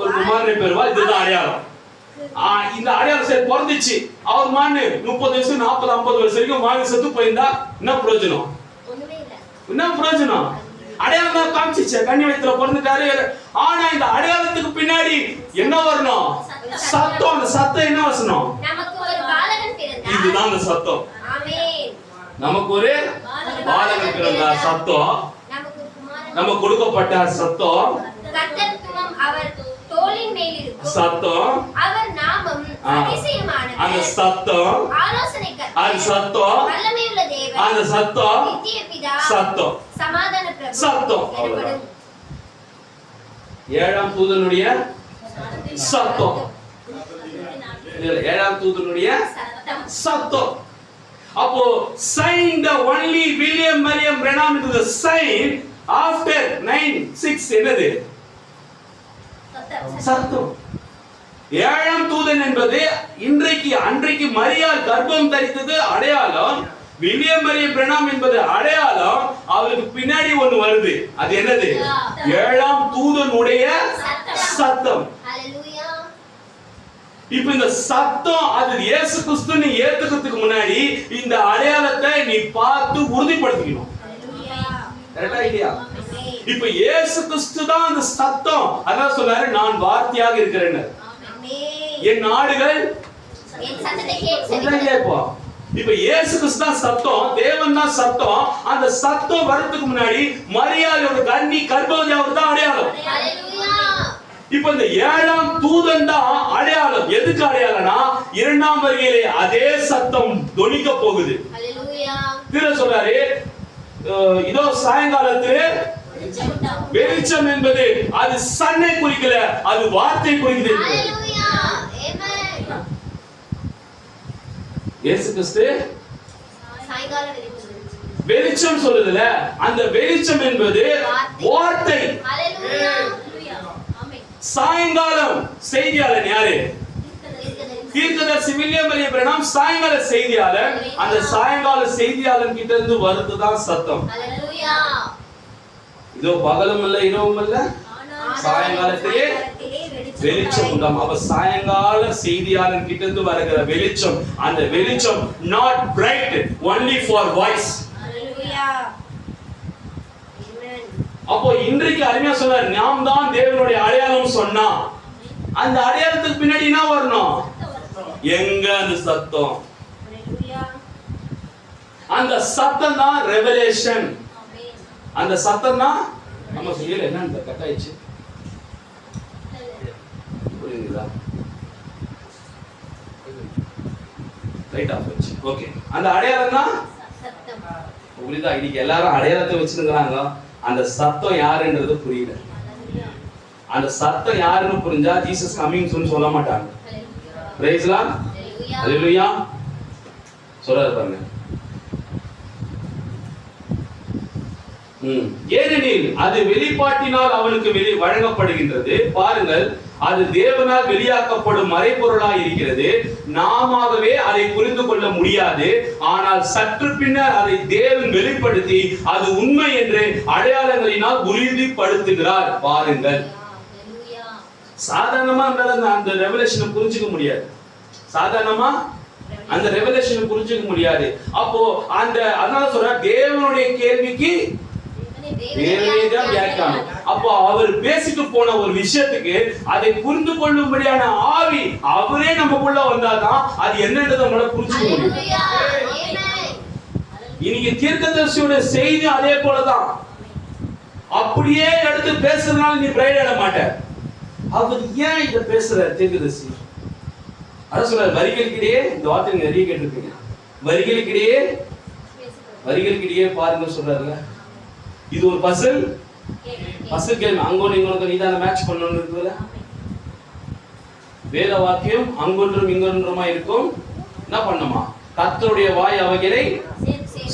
A: ஒரு குமாரனை பெறுவார். இதுதான் அடையாளம். இந்த அடையாளம் சரி பிறந்துச்சு. அவர் மான்னு 30 வயசு 40 50 வருஷம் வரைக்கும் வாழ்ந்து செத்து போயிருந்தா என்ன பிரயோஜனம்? என்ன பிரயோஜனம்? அடையாளம் தான் காமிச்சிச்சு, கன்னி வயித்துல பிறந்துட்டாரு. ஆனா இந்த அடையாளத்துக்கு பின்னாடி என்ன வரணும்? சத்தம். அந்த சத்தம் என்ன வசனம்? இதுதான் அந்த சத்தம். நமக்கு ஒரு பாலகன் பிறந்தார் சத்தம். நம்ம கொடுக்கப்பட்ட சத்தம் சத்தம். அவர் நாமம் அதிசயமானவர். அந்த சத்தம் ஆலோசனைக்கர்த்தர். அந்த சத்தம் வல்லமையுள்ள தேவன். அந்த சத்தம் நித்திய பிதா. சத்தம் சமாதான பிரபு. சத்தம். அவ்வளவுதான். 7ஆம் தூதனுடைய சத்தம். 7ஆம் தூதனுடைய சத்தம். அப்போ sign the only William Mariam Branham into the sign after 9/6 என்னது? சத்தம். 7ஆம் தூதன் என்பது அன்றைக்கு மரியாள் கர்ப்பம் தரித்தது அடையாளம். வில்லியம் மரியம் பிரணாம் என்பது அடையாளம். அவருக்கு பின்னாடி ஒண்ணு வருது. அது என்னது? 7ஆம் தூதனுடைய சத்தம். இப்ப இந்த சத்தம் அது இயேசு கிறிஸ்துவை ஏத்துக்கிறதுக்கு முன்னாடி இந்த அடையாளத்தை நீ பார்த்து உறுதிப்படுத்திக்கணும். கரெக்டா இல்லையா? இப்ப இயேசு கிறிஸ்து தான் அந்த சத்தம். அதான் சொல்றாரு, நான் வார்த்தையாக இருக்கிறேன். என் நாடுகள் என் சத்தத்தை கேட்கும். இப்ப இயேசு கிறிஸ்து தான் சத்தம், தேவன் தான் சத்தம். அந்த சத்தம் வரதுக்கு முன்னாடி மரியாளோட கன்னி கர்ப்பவதியாவது தான் அடையாளம். இப்ப இந்த 7ஆம் தூதன் தான் அடையாளம். எதுக்கு அடையாளம்னா 2ஆம் வருகையிலே அதே சத்தம் தொனிக்க போகுது. ஹalleluya. சொல்றாரு, இதோ சாயங்காலத்திலே வெளிச்சம் என்பது அது சன்னை குறிக்கல, அது வார்த்தை குறிக்குது. ஹalleluya. ஆமென். இயேசு கிறிஸ்து சாயங்கால வெளிச்சம் சொல்லுதுல, அந்த வெளிச்சம் என்பது வார்த்தை. ஹalleluya. சாயங்காலம் செய்தியாளன் யாரு? தீர்க்கதரிசி வில்லியம் மரியம் பிரணாம் சாயங்கால செய்தியாளன். அந்த சாயங்கால செய்தியாளன் கிட்ட இருந்து வருதுதான் சத்தம். ஹalleluya. இதோ பகலும் இல்ல இரவும் இல்ல, சாயங்காலத்திலே வெளிச்சம் உண்டாம். அப்ப சாயங்கால செய்தியாளன் கிட்ட இருந்து வருகிற வெளிச்சம், அந்த வெளிச்சம் not bright only for voice. ஹalleluya. அப்போ இன்றைக்கு அருமையா சொல்றாரு, நாம் தான் தேவனுடைய அடையாளம் சொன்னா அந்த அடையாளத்துக்கு பின்னாடி என்ன வரணும்? எங்க அந்த சத்தம்? அந்த சத்தம் தான் ரெவலேஷன். அந்த சத்தம் தான் நம்ம சொல்லல. என்ன கட் ஆயிடுச்சு புரியுதுங்களா? ரைட் ஆஃப் ஆச்சு. ஓகே, அந்த அடையாளம் தான் சத்தம். புரியுதா? இன்னைக்கு எல்லாரும் அடையாளத்தை வச்சிருக்காங்க, அந்த சத்தம் யாருன்றது புரியல. அந்த சத்தம் யாருன்னு புரிஞ்சா ஜீசஸ் கமிங் சூன் சொல்ல மாட்டாங்க. Praise lord. ஹalleluya. சொல்றாரு பாருங்க. ஏனெனில் அது வெளிப்பாட்டினால் அவனுக்கு வழங்கப்படுகின்றது. பாருங்கள், அது தேவனால் வெளியாக்கப்படும் மறைபொருளாய் இருக்கிறது. நாமவே அதை புரிந்து கொள்ள முடியாது. ஆனால் சற்று பின்னர் அதை தேவன் வெளிப்படுத்தி அது உண்மை என்று அடையாளங்களினால் உறுதிப்படுத்துகிறார். பாருங்கள், சாதாரணமா அந்த ரெவலேஷனை புரிஞ்சுக்க முடியாது. சாதாரணமா அந்த ரெவலேஷனை புரிஞ்சுக்க முடியாது. அப்போ அதனால சொல்ற தேவனுடைய கேள்விக்கு தேவனே தான் வியாக்கியானம். அப்போ அவர் பேசிட்டு போன ஒரு விஷயத்துக்கு அதை புரிந்து கொள்ளும்படியான ஆவி அவரே நமக்குள்ள வந்தாதான் அது என்னன்றதை நம்மளால புரிஞ்சுக்க முடியும். இன்னைக்கு தீர்க்கதரிசியோட செய்தி அதே போலதான். அப்படியே எடுத்து பேசுறதுனால நீ பிரைட் ஆட மாட்ட. அவர் ஏன் இத பேசுற தீர்க்கதரிசி? அத சொல்ற வரிகளுக்கிடையே இந்த வார்த்தை நிறைய கேட்டிருப்பீங்க. வரிகளுக்கிடையே பாருங்க சொல்றாருல. இது ஒரு பசில் கேம். அங்கொன்று இங்கொன்று நீதான் மேட்ச் பண்ணணும்னு இருக்குதுல. வேத வாக்கியம் அங்கொன்றும் இங்கொன்றுமா இருக்கும். என்ன பண்ணுமா? கர்த்தருடைய வாய் அவைகளை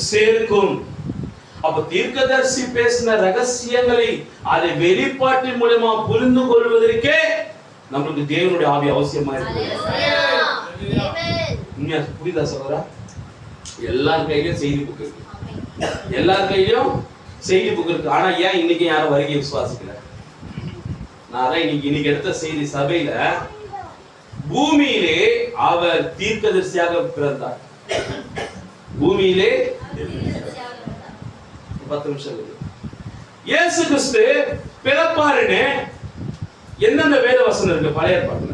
A: சேர்க்கும். அப்ப தீர்க்கதரிசி பேசின ரகசியங்களை அதை வெளிப்பாட்டின் மூலமா புரிந்து கொள்வதற்கே நமக்கு தேவனுடைய ஆவி அவசியமா இருக்கு. புரியுதா சொல்றா? எல்லார் கையிலும் செய்தி புக் இருக்கு. எல்லார் கையிலும் செய்தி புக் இருக்கு. ஆனா ஏன் இன்னைக்கு யாரும் வருகை விசுவாசிக்கல? நான் இன்னைக்கு எடுத்த செய்தி சபையில பூமியிலே அவர் தீர்க்கதரிசியாக பிறந்தார். பூமியிலே 10 நிமிஷம் இருக்கு. இயேசு கிறிஸ்து பிறப்பாருன்னு என்னென்ன வேத வசனம் இருக்கு பழைய ஏற்பாட்டுல?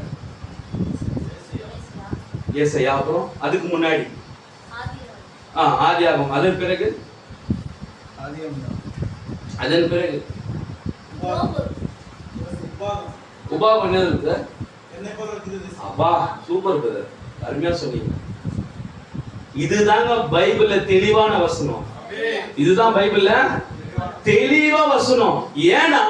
A: ஏசாயா. அப்புறம் அதுக்கு முன்னாடி ஆதியாகமம். அதன் பிறகு உபாகம் என்ன இருக்கு? அப்பா சூப்பர் பிரதர், அருமையா சொன்னீங்க. இதுதாங்க பைபிள்ல தெளிவான வசனம். இதுதான் பைபிள்ல தெளிவா வசனம். ஏன்னா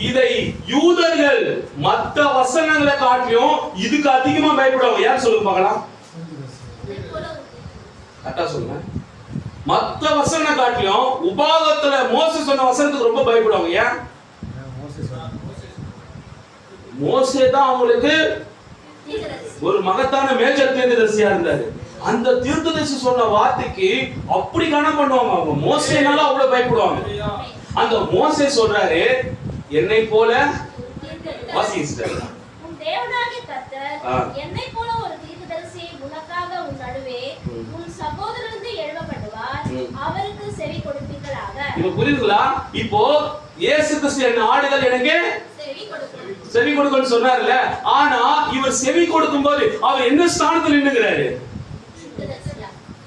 A: இதை யூதர்கள் மற்ற வசனங்களை காட்டியும் இதுக்கு அதிகமா பயப்படுவாங்க. ஏன் சொல்லுங்க பார்க்கலாம்? கரெக்டா சொல்லுங்க. மற்ற வசனம் காட்டியும் உபாகத்துல மோசே சொன்ன வசனத்துக்கு ரொம்ப பயப்படுவாங்க. ஏன்? மோசே தான் அவங்களுக்கு ஒரு மகத்தான மேஜர் தீர்க்கதரிசியா இருந்தாரு. அந்த தீர்க்கதரிசி சொன்ன வார்த்தைக்கு அப்படி கணம் பண்ணுவாங்க. அவங்க மோசேனால அவ்வளவு பயப்படுவாங்க. அந்த மோசே சொல்றாரு, என்னை போல வாசிங்க.
D: உன் தேவனாகிய கர்த்தர் என்னை போல ஒரு தீர்க்கதரிசியை உனக்காக உன் நடுவே உன் சகோதரருக்கு எழுப்பப்படுவார். அவருக்கு செவி கொடுப்பீர்களாக.
A: இப்போ புரியுதுங்களா? இப்போ இயேசு கிறிஸ்து என்ன ஆடுகள் எனக்கு செவி கொடுக்கணும்னு சொன்னார்ல. ஆனா இவர் செவி கொடுக்கும் போது அவர் என்ன ஸ்தானத்தில் நின்னுகிறாரு?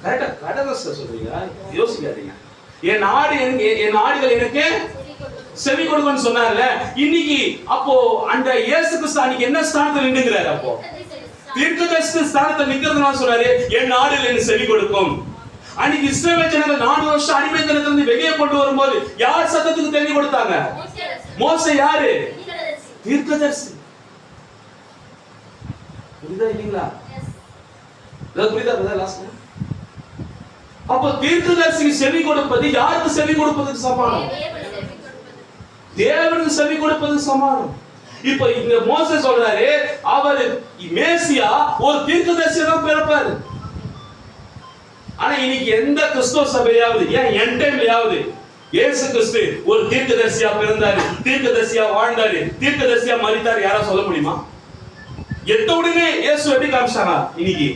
A: கரெக்டா கடவுள சொல்றீங்க, யோசிக்காதீங்க. என் ஆடுகள் எனக்கு செவி கொடுக்கணும்னு சொன்னார்ல. இன்னைக்கு அப்போ அந்த இயேசு கிறிஸ்து அன்னைக்கு என்ன ஸ்தானத்தில் நின்னுகிறாரு? அப்போ தீர்க்கதரிசி ஸ்தானத்தில் நிக்கிறதுனால சொன்னாரு, என் ஆடுகள் எனக்கு செவி கொடுக்கும். அன்னைக்கு இஸ்ரவேல் ஜனங்கள் 4 வருஷம் அடிமைத்தனத்திலிருந்து வெளியே கொண்டு வரும்போது யார் சத்தத்துக்கு தெரிய கொடுத்தாங்க? மோசே. யாரு? தீர்க்கதரிசி. புரியுதா இல்லீங்களா? புரியுதா? லாஸ்ட் அப்போ தீர்க்கதரிசிக்கு செவி கொடுப்பது யாருக்கு செவி கொடுப்பதுக்கு சமானம்? தேவனுக்கு செவி கொடுப்பதுக்கு சமானம். இப்போ இங்க மோசே சொல்றாரு, அவர் மேசியா ஒரு தீர்க்கதரிசியா தான் பிறப்பாரு. ஆனா இன்னைக்கு எந்த கிறிஸ்தவ சபையாவது, ஏன் என் டைம்லயாவது இயேசு கிறிஸ்து ஒரு தீர்க்கதரிசியா பிறந்தாரு, தீர்க்கதரிசியா வாழ்ந்தாரு, தீர்க்கதரிசியா மரித்தாரு யாரா சொல்ல முடியுமா? எத்த உடனே இயேசு எப்படி காமிச்சாங்க? இன்னைக்கு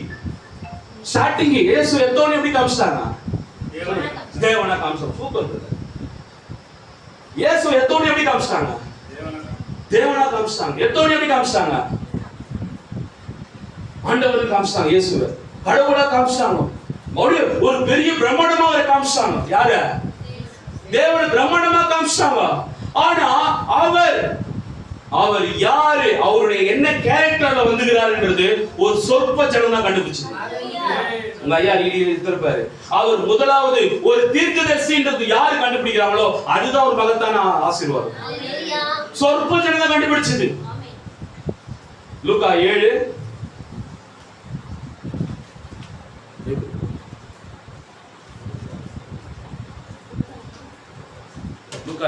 A: ஸ்டார்டிங் இயேசு எத்த உடனே எப்படி காமிச்சாங்க? தேவனா காமிச்சாங்க. சூப்பர். இயேசு எத்த உடனே எப்படி காமிச்சாங்க? தேவனா காமிச்சாங்க. எத்த உடனே எப்படி காமிச்சாங்க? ஆண்டவரை காமிச்சாங்க. இயேசுவை கடவுளா காமிச்சாங்க. ஒரு பெரிய பிரம்மாண்டமா அவரை காமிச்சாங்க. யாரு? தேவனை பிரம்மாண்டமா காமிச்சாங்க. ஆனா அவர் யாரு, அவருடைய என்ன கேரக்டர்ல வந்துகிறாருன்றது ஒரு சொற்ப ஜனம் தான் கண்டுபிடிச்சு. உங்க ஐயா இருப்பாரு. அவர் முதலாவது ஒரு தீர்க்கதரிசின்றது யாரு கண்டுபிடிக்கிறாங்களோ அதுதான் ஒரு மகத்தான ஆசீர்வாதம். சொற்ப ஜனம் தான் கண்டுபிடிச்சது. லூக்கா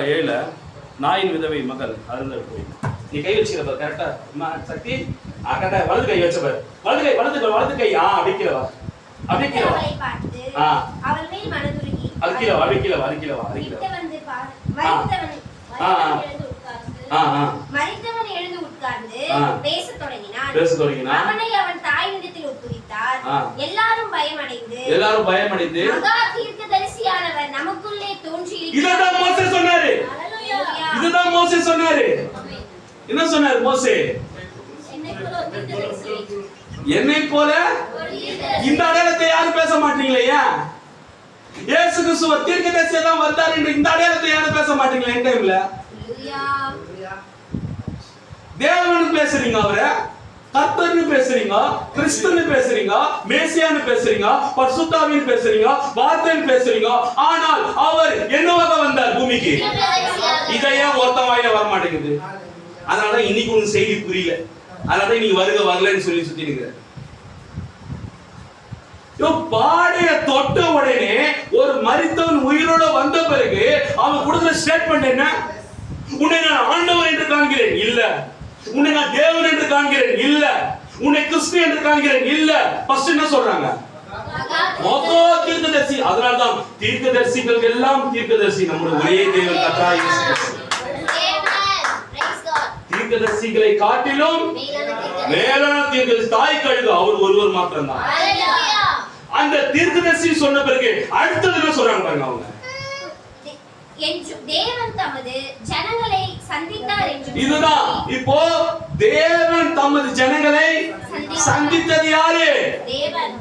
A: 7 நாயின் விதவை மகள் அருந்தர் போய் நீ கை வச்சுக்கிறப்ப கரெக்டா சக்தி கரெக்டா வலது கை வச்சவர் வலது கை அடிக்கிறவா
B: அவள் மேல் மனதுருகி
A: மரித்தவன் எழுந்து
B: உட்கார்ந்து பேசத் தொடங்கினான். அவனை அவன் தாயினிடத்தில் ஒப்புவித்தார். எல்லாரும் பயமடைந்து மகா தீர்க்கதரிசியானவர் நமக்குள்ளே தோன்றியிருக்கிறார்.
A: இதுதான் மோசே சொன்னாரு. என்ன சொன்னாரு மோசே? என்னை போல இந்த அடையாளத்தை யாரும் பேச மாட்டீங்களே? இயேசு கிறிஸ்து தீர்க்கதரிசியா தான் வந்தார் என்று இந்த அடையாளத்தை யாரும் பேச மாட்டீங்களே? என் டைம்ல தேவன் பேசுறீங்க, அவரை கர்த்தர்னு பேசுறீங்க, கிறிஸ்துன்னு பேசுறீங்க, மேசியான்னு பேசுறீங்க, பரிசுத்தாவின்னு பேசுறீங்க, வார்த்தைன்னு பேசுறீங்க. ஆனால் அவர் என்னவாக வந்தார் பூமிக்கு? இதையே ஒருத்த வாயில வர மாட்டேங்குது. அதனாலதான் இன்னைக்கு உங்களுக்கு செய்தி புரியல. அதனாலதான் நீங்க வரலன்னு சொல்லி சுத்தி நிக்கிற. பாடைய தொட்ட உடனே ஒரு மரித்தவன் உயிரோட வந்த பிறகு அவன் கொடுக்கிற ஸ்டேட்மெண்ட் என்ன? உன்னை நான் ஆண்டவர் என்று காண்கிறேன் இல்ல, உன்னை நான் தேவன் என்று காண்கிறேன் இல்ல, உன்னை கிறிஸ்து என்று காண்கிறேன் இல்ல. ஃபர்ஸ்ட் என்ன சொல்றாங்க? மகா தீர்க்கதரிசி. அதனால்தான் தீர்க்கதரிசிகள் எல்லாம் தீர்க்கதரிசி நம்முடைய ஒரே தேவன் கர்த்தராகிய இயேசு கிறிஸ்து. தீர்க்கதரிசிகளை காட்டிலும் மேலான தீர்க்கதரிசி தாய் கழுகு அவர் ஒருவர் மாத்திரம்தான். அந்த தீர்க்கதரிசி சொன்ன பிறகு அடுத்தது என்ன சொல்றாங்க பாருங்க அவங்க?
B: தேவன் தமது ஜனங்களை சந்தித்தார் என்று.
A: இதுதான் இப்போ தேவன் தமது ஜனங்களை சந்தித்தது யாரு?
B: தேவன்.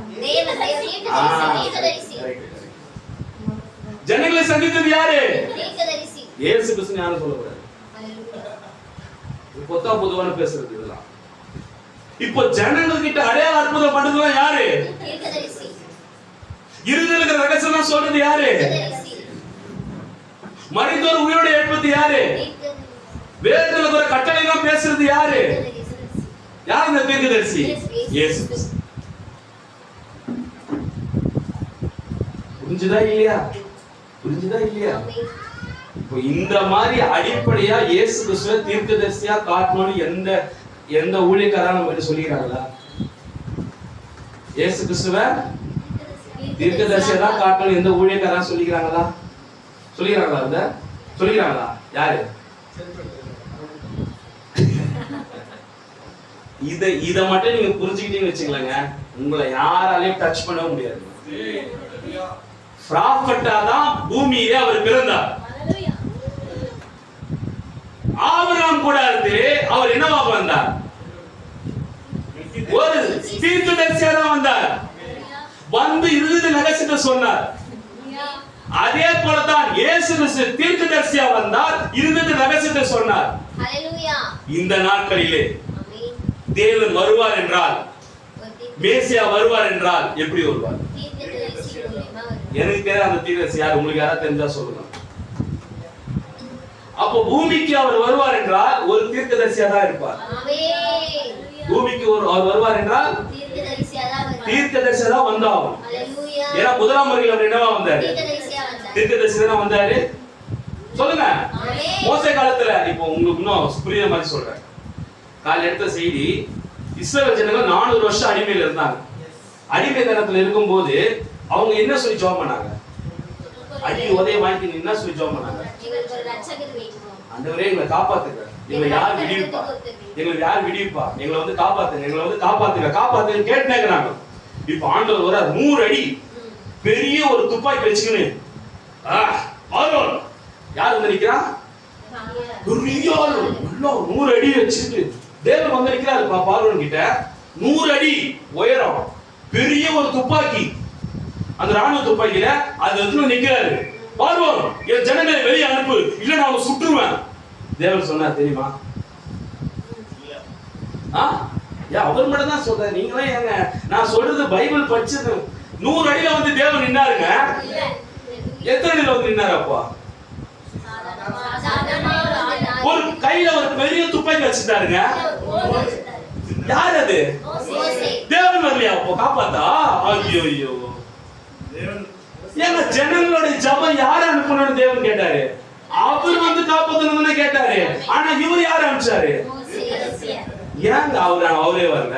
A: ஜனங்களை சந்தித்தது யாரு?
B: தீர்க்கதரிசி.
A: இயேசு கிறிஸ்து யாரும் சொல்லக்கூடாது. பொத்தா பொதுவான பேசுறது இதெல்லாம். இப்போ ஜனங்கள் கிட்ட அடையாள அற்புதம் பண்றதுலாம் யாரு?
B: தீர்க்கதரிசி.
A: இருதயத்துல இருக்கிற ரகசியம் சொல்றது யாரு? மரித்தோர் உயிரோட எழுப்பது யாரு? வேதத்துல இருக்கிற கட்டளை எல்லாம் பேசுறது யாரு? யார் இந்த தீர்க்கதரிசி? இயேசு. புரிஞ்சுதா இல்லையா? புரிஞ்சுதா இல்லையா? இப்போ இந்த மாதிரி அடிப்படையா இயேசு கிறிஸ்துவை தீர்க்கதரிசியா காட்டணும்னு எந்த ஊழியக்காரன் நம்ம சொல்லிக்கிறாங்களா? இயேசு கிறிஸ்துவை தீர்க்கதரிசியா தான் காட்டணும் எந்த ஊழியக்காரன் சொல்லிக்கிறாங்களா? சொல்லிக்கிறாங்களா? யாரு? இத மட்டும் நீங்க புரிஞ்சுக்கிட்டீங்கன்னு வச்சுக்கலாங்க, உங்களை யாராலையும் டச் பண்ண முடியாது. ப்ராஃபட்டா தான் பூமியிலே அவர் பிறந்தார். ஆபிரகாம் கூடாரத்திலே அவர் என்னவா வந்தார்? ஒரு தீர்க்கதரிசியா தான் வந்தார். வந்து இருதய ரகசியத்தை சொன்னார். அதே போலதான் இயேசு கிறிஸ்து தீர்க்கதரிசியா வந்தார், இருதய ரகசியத்தை சொன்னார்.
B: ஹல்லேலூயா.
A: இந்த நாட்களிலே தேவன் வருவார் என்றால், மேசியா வருவார் என்றால் எப்படி வருவார்?
B: தீர்க்கதரிசி மூலமா வருவார்.
A: எனக்கு தெரியாத அந்த தீர்க்கதரிசி யார்? உங்களுக்கு யாரா தெரிஞ்சா சொல்லுங்க. அப்போ பூமிக்கு அவர் வருவார் என்றால் ஒரு தீர்க்கதரிசியா தான் இருப்பார்.
B: ஆமென்.
A: பூமிக்கு அவர் வருவார் என்றால் தீர்க்கதரிசியா தான் வந்தாகும்.
B: ஹல்லேலூயா.
A: ஏன்னா முதலாம் முறையில் அவர் என்னவா வந்தாரு? தீர்க்கதரிசியா தான் வந்தாரு. சொல்லுங்க. மோசே காலத்துல இப்போ உங்களுக்கு இன்னும் புரியுற மாதிரி சொல்றேன். காலையில எடுத்த செய்தி, இஸ்ரவேல் ஜனங்கள் 400 வருஷம் அடிமையில இருந்தாங்க. அடிமைத்தனத்துல இருக்கும்போது அவங்க என்ன சொல்லி ஜெபம் பண்ணாங்க? அடி உதய வாங்கி என்ன சொல்லி ஜெபம் பண்ணாங்க? ஆண்டவரே எங்களை காப்பாத்துங்க, எங்களை யார் விடுவிப்பா, எங்களுக்கு யார் விடுவிப்பா, எங்களை வந்து காப்பாத்துங்க, எங்களை வந்து காப்பாத்துங்க கேட்டுனாங்க. இப்ப ஆண்டவர் வர 100 அடி பெரிய ஒரு துப்பாக்கி வச்சுக்கின்னு யார் வந்து நிக்கிறான்? பெரிய 100 அடி வச்சுட்டு தேவன் வந்து நிக்கிறாரு பார்வோன் கிட்ட. 100 அடி உயரம் பெரிய ஒரு துப்பாக்கி, அந்த ராணுவ துப்பாக்கியில அது வந்து நிக்கிறாரு. பார்வோன் என் ஜனங்களை வெளியே அனுப்பு, இல்ல நான் அவனை சுட்டுருவேன். தேவன் சொன்னார் தெரியுமா? அவர் மட்டும் தான் சொல்ற, நீங்களே ஏங்க நான் சொல்றது பைபிள் படிச்சது. 100 அடியில வந்து தேவன் நின்னாருங்க. எத்தனை அடியில வந்து நின்னாரு? அப்பா ஒரு கையில ஒரு பெரிய துப்பாக்கி வச்சிருந்தாருங்க. யார் அது? தேவன் வரலையா அப்போ காப்பாத்தா? ஐயோ, ஏங்க ஜனங்களோட ஜபம் யார் அனுப்பணும்னு தேவன் கேட்டாரு. அவர் வந்து காப்பாத்தணும்னு கேட்டாரு. ஆனா இவர் யார் அனுப்பிச்சாரு? ஏங்க அவரே வரல?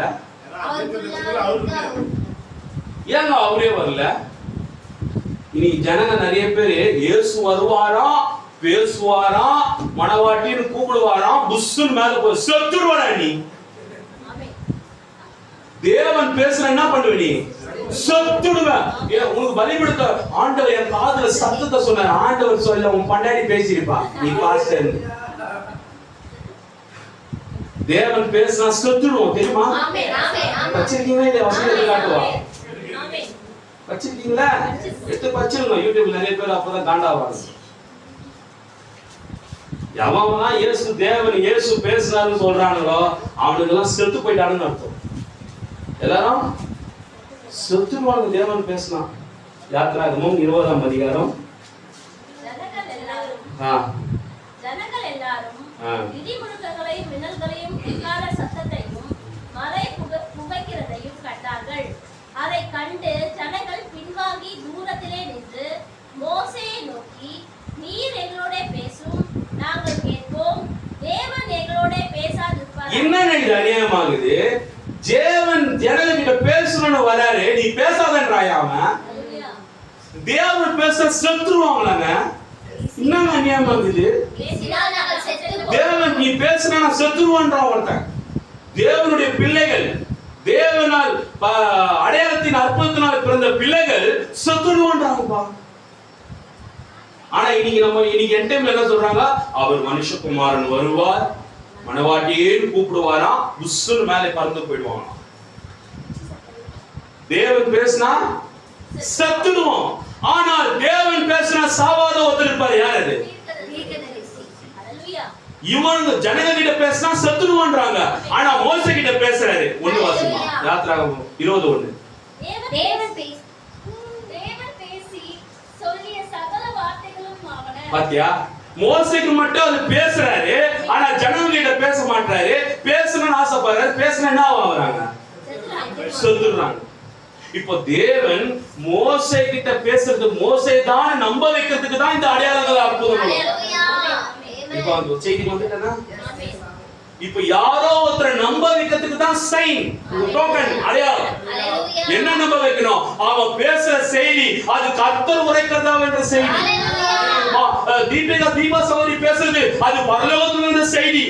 A: ஏங்க அவரே வரல? இனி ஜனங்க நிறைய பேரு இயேசு வருவாரா, பேசுவாரா, மனவாட்டின்னு கூப்பிடுவாராம், புஷ்ஷுன்னு மேல போய் செத்துருவாரா நீ தேவன் பேசுற என்ன பண்ணுவ நீ? செத்துடுவேன். உனக்கு பலிபடுத்த ஆண்டவர் என் காதுல சத்தத்தை சொன்னார். ஆண்டவர் சொல்ல உன் பண்டாடி பேசியிருப்பா, நீ பாஸ்டர். தேவன் பேசினா செத்துடுவோம் தெரியுமா? வச்சிருக்கீங்களா? இல்ல வசனத்தை காட்டுவா வச்சிருக்கீங்களா? எடுத்து வச்சிருங்க. யூடியூப்ல நிறைய பேர் அப்பதான் காண்டாவாங்க. எவன்லாம் இயேசு தேவன் இயேசு பேசுறாருன்னு சொல்றானுங்களோ அவனுக்கு எல்லாம் செத்து போயிட்டானுன்னு அர்த்தம். எல்லாரும் செத்துருவாங்க தேவன் பேசினான். யாத்திராகமம் 20ஆம் அதிகாரம்.
D: ஜனங்கள் எல்லாரும் இடி முழக்கங்களையும் மின்னல்களையும் எக்கால சத்தத்தையும் மலை புகைக்கிறதையும் கண்டார்கள். அதை கண்டு ஜனங்கள் பின்வாங்கி தூரத்திலே நின்று மோசேயை நோக்கி, நீர் எங்களோட பேசும், நாங்கள் கேட்போம், தேவன் எங்களோட பேசாதிருப்பார்.
A: என்ன அநியாயமாகுது? தேவன் ஜனங்கிட்ட பேசணும்னு வராரு, நீ பேசாதன்றாயா? அவன் தேவன் பேச செத்துருவாங்களாங்க. என்னங்க அநியாயமாகுது? தேவன் நீ பேசினா நான் செத்துருவான்றான் ஒருத்தன். தேவனுடைய பிள்ளைகள், தேவனால் அடையாளத்தின் அற்புதத்தினால் பிறந்த பிள்ளைகள் செத்துருவான்றாங்கப்பா. ஆனா இன்னைக்கு என் டைம்ல என்ன சொல்றாங்க? அவர் மனுஷகுமாரன் வருவார், மனவாட்டியே கூப்பிடுவாராம், புஷ்ஷுன்னு மேலே பறந்து போயிடுவாங்க. தேவன் பேசினா செத்துடுவோம். ஆனால் தேவன் பேசினா சாவாத ஒருத்தர் இருப்பார். யார் அது? இவன் ஜனங்க கிட்ட பேசினா செத்துடுவான்றாங்க. ஆனா மோசே கிட்ட பேசுறாரு. ஒண்ணு வாசிமா யாத்திராகமம் 20:1. பாத்தியா? மோசேக்கு மட்டும் அது பேசுறாரு, ஆனா ஜனங்க கிட்ட பேச மாட்டாரு. பேசணும்னு ஆசைப்படுறாரு, பேசினா என்ன ஆகுறாங்க? செத்துடுறாங்க. இப்போ தேவன் மோசே கிட்ட பேசுறது, மோசே தான் நம்ப வைக்கிறதுக்கு தான் இந்த அடையாளங்கள் அற்புதம். இப்போ அந்த செய்தி வந்துட்டேனா? இப்போ யாரோ ஒருத்தர் நம்ப வைக்கிறதுக்கு தான் சைன், டோக்கன், அடையாளம். என்ன நம்ப வைக்கணும்? அவன் பேசுற செய்தி அது கர்த்தர் உரைக்கிறதா என்ற செய்தி. தீபா சகோதரி பேசுறது அது பரலோகத்துல இருந்த செய்தி.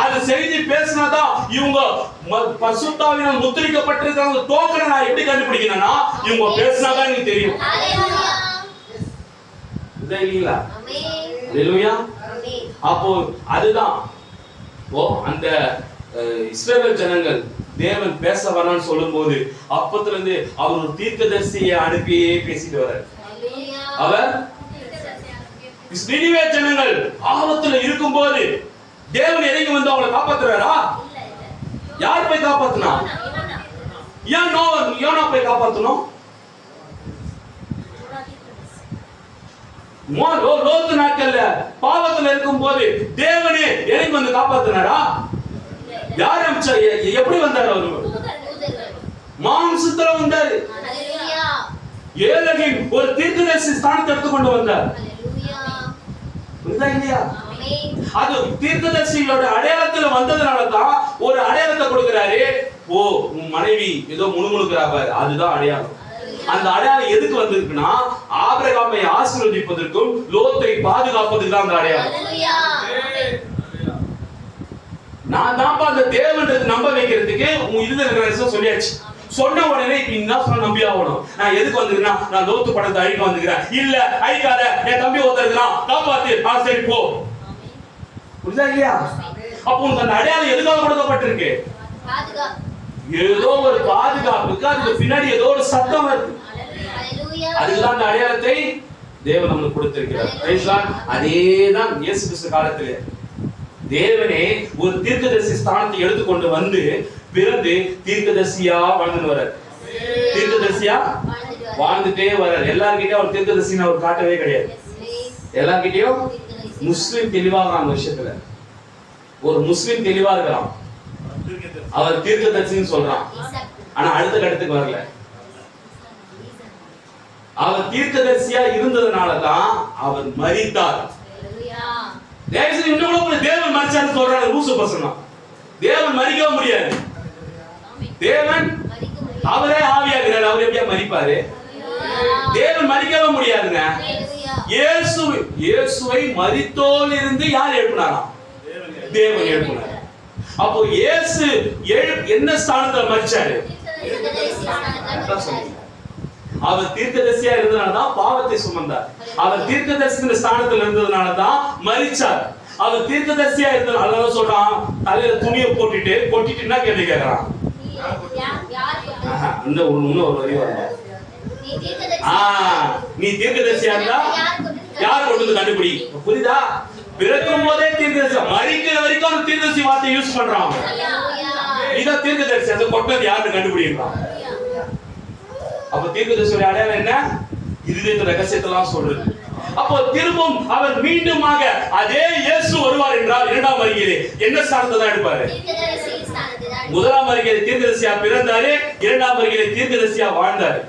A: அது செய்தி பேசினாதான் இவங்க பரிசுத்தாவினால் முத்திரிக்கப்பட்டிருக்காங்க. டோக்கனை நான் எப்படி கண்டுபிடிக்கணும்னா இவங்க பேசினாதான் எனக்கு தெரியும். இல்லைங்களா? ஹல்லேலூயா. அப்போ அதுதான் அந்த இஸ்ரவேல் ஜனங்கள் தேவன் பேச வரான்னு சொல்லும்போது அப்பத்துல இருந்து அவர் ஒரு தீர்க்கதரிசியை அனுப்பியே பேசிட்டு வர்றார். அவர் நினிவே ஜனங்கள் ஆபத்துல இருக்கும்போது தேவன் இறங்கி வந்து அவங்களை காப்பாத்துறாரா? யார் போய் காப்பாத்துனா? ஏன் யோனா போய் காப்பாத்தணும்? லோத்து நாட்கள்ல பாவத்துல இருக்கும்போது தேவனே இறங்கி வந்து காப்பாத்தினாரா? யார் அமிச்சா? எப்படி வந்தாரு? அவரு மாம்சத்துல வந்தாரு. ஏலகின் ஒரு தீர்க்கதரிசி ஸ்தானத்தை எடுத்துக்கொண்டு வந்தார். இல்லையா? அது தீர்க்கதரிசிகளோட அடையாளத்துல வந்ததுனால தான் ஒரு அடையாளத்தை கொடுக்கிறாரு. உன் மனைவி ஏதோ முணுமுணுக்கிறா பாரு, அதுதான் அடையாளம். அந்த அடையாளம் எதுக்கு வந்திருக்குன்னா ஆபிரகாமை ஆசீர்வதிப்பதற்கும் லோத்தை பாதுகாப்பதற்கு தான் அந்த அடையாளம். நான் தான் அந்த தேவன்றது நம்ப வைக்கிறதுக்கு உன் இருதயத்துல சொல்லியாச்சு. சொன்ன உடனே இப்ப என்ன சொன்ன நம்பி ஆகணும். நான் எதுக்கு வந்திருக்கேன்? நான் லோத்து படத்தை அழிக்க வந்திருக்கிறேன். இல்ல அழிக்காத, என் தம்பி ஒருத்தருக்கிறான், காப்பாத்து, சரி போ. புரியுதா இல்லையா? அப்போ உனக்கு அந்த அடையாளம் எதுக்காக கொடுக்கப்பட்டிருக்கு? ஏதோ ஒரு பாதுகாப்புக்கு. அதுக்கு பின்னாடி ஏதோ ஒரு சத்தம் வருது. அதுதான் அந்த அடையாளத்தை தேவன் நமக்கு கொடுத்திருக்கிறார். அதேதான் இயேசு கிறிஸ்து காலத்திலே தேவனே ஒரு தீர்க்கதரிசி ஸ்தானத்தை எடுத்துக்கொண்டு வந்து பிறந்து தீர்க்கதரிசியா வாழ்ந்து வர்றார். தீர்க்கதரிசியா வாழ்ந்துட்டே வர்றார். எல்லார்கிட்டயும் அவர் தீர்க்கதரிசின்னு அவர் காட்டவே கிடையாது. எல்லார்கிட்டயும் முஸ்லிம் தெளிவாகிறான் விஷயத்துல. ஒரு முஸ்லிம் தெளிவா இருக்கிறான், அவர் தீர்க்கதரிசின்னு சொல்றான். ஆனா அடுத்த கட்டத்துக்கு வரல. அவர் தீர்க்கதரிசியா இருந்ததுனாலதான் அவர் மரித்தார். தேவன் மரிச்சாரு சொல்றாங்க ரூசு பசங்க. தேவன் மரிக்க முடியாது. தேவன் அவரே ஆவியாகிறார். அவர் எப்படியா மரிப்பாரு? தேவன் மரிக்கவே முடியாதுங்க. இயேசுவை மரித்தோல் இருந்து யார் எழுப்பினாராம்? தேவன் எழுப்பினார். அப்போ இயேசு என்ன ஸ்தானத்துல மரிச்சாரு? அவர் தீர்க்கதரிசியா இருந்ததுனாலதான் பாவத்தை சுமந்தார். அவர் தீர்க்கதரிசி ஸ்தானத்துல இருந்ததுனாலதான் மரிச்சார். அவர் தீர்க்கதரிசியா இருந்ததுனால சொல்றான், தலையில துணியை போட்டுட்டு என்ன கேள்வி கேட்கறான்? இன்னும் ஒரு வரி வரல. நீ தீர்க்கதரிசியா இருந்தா யார் கொண்டு வந்து கண்டுபிடி. புரியுதா? பிறக்கும் போதே தீர்க்கதரிசி, மரிக்கிற வரைக்கும் அந்த தீர்க்கதரிசி வார்த்தை யூஸ் பண்றான். இதான் தீர்க்கதரிசி, அதை கொண்டது யாருன்னு கண்டுபிடிக்கிறான். அப்ப தீர்க்கதரிசியோட அடையாளம் என்ன? இருதயத்தின் ரகசியத்தெல்லாம் சொல்றது. அப்போ திரும்பவும் அவர் மீண்டுமாக அதே இயேசு வருவார் என்றால் இரண்டாம் வருகையிலே என்ன ஸ்தானத்தை தான் எடுப்பாரு? முதலாம் வருகையிலே தீர்க்கதரிசியா பிறந்தாரு, இரண்டாம் வருகையிலே தீர்க்கதரிசியா வாழ்ந்தாரு.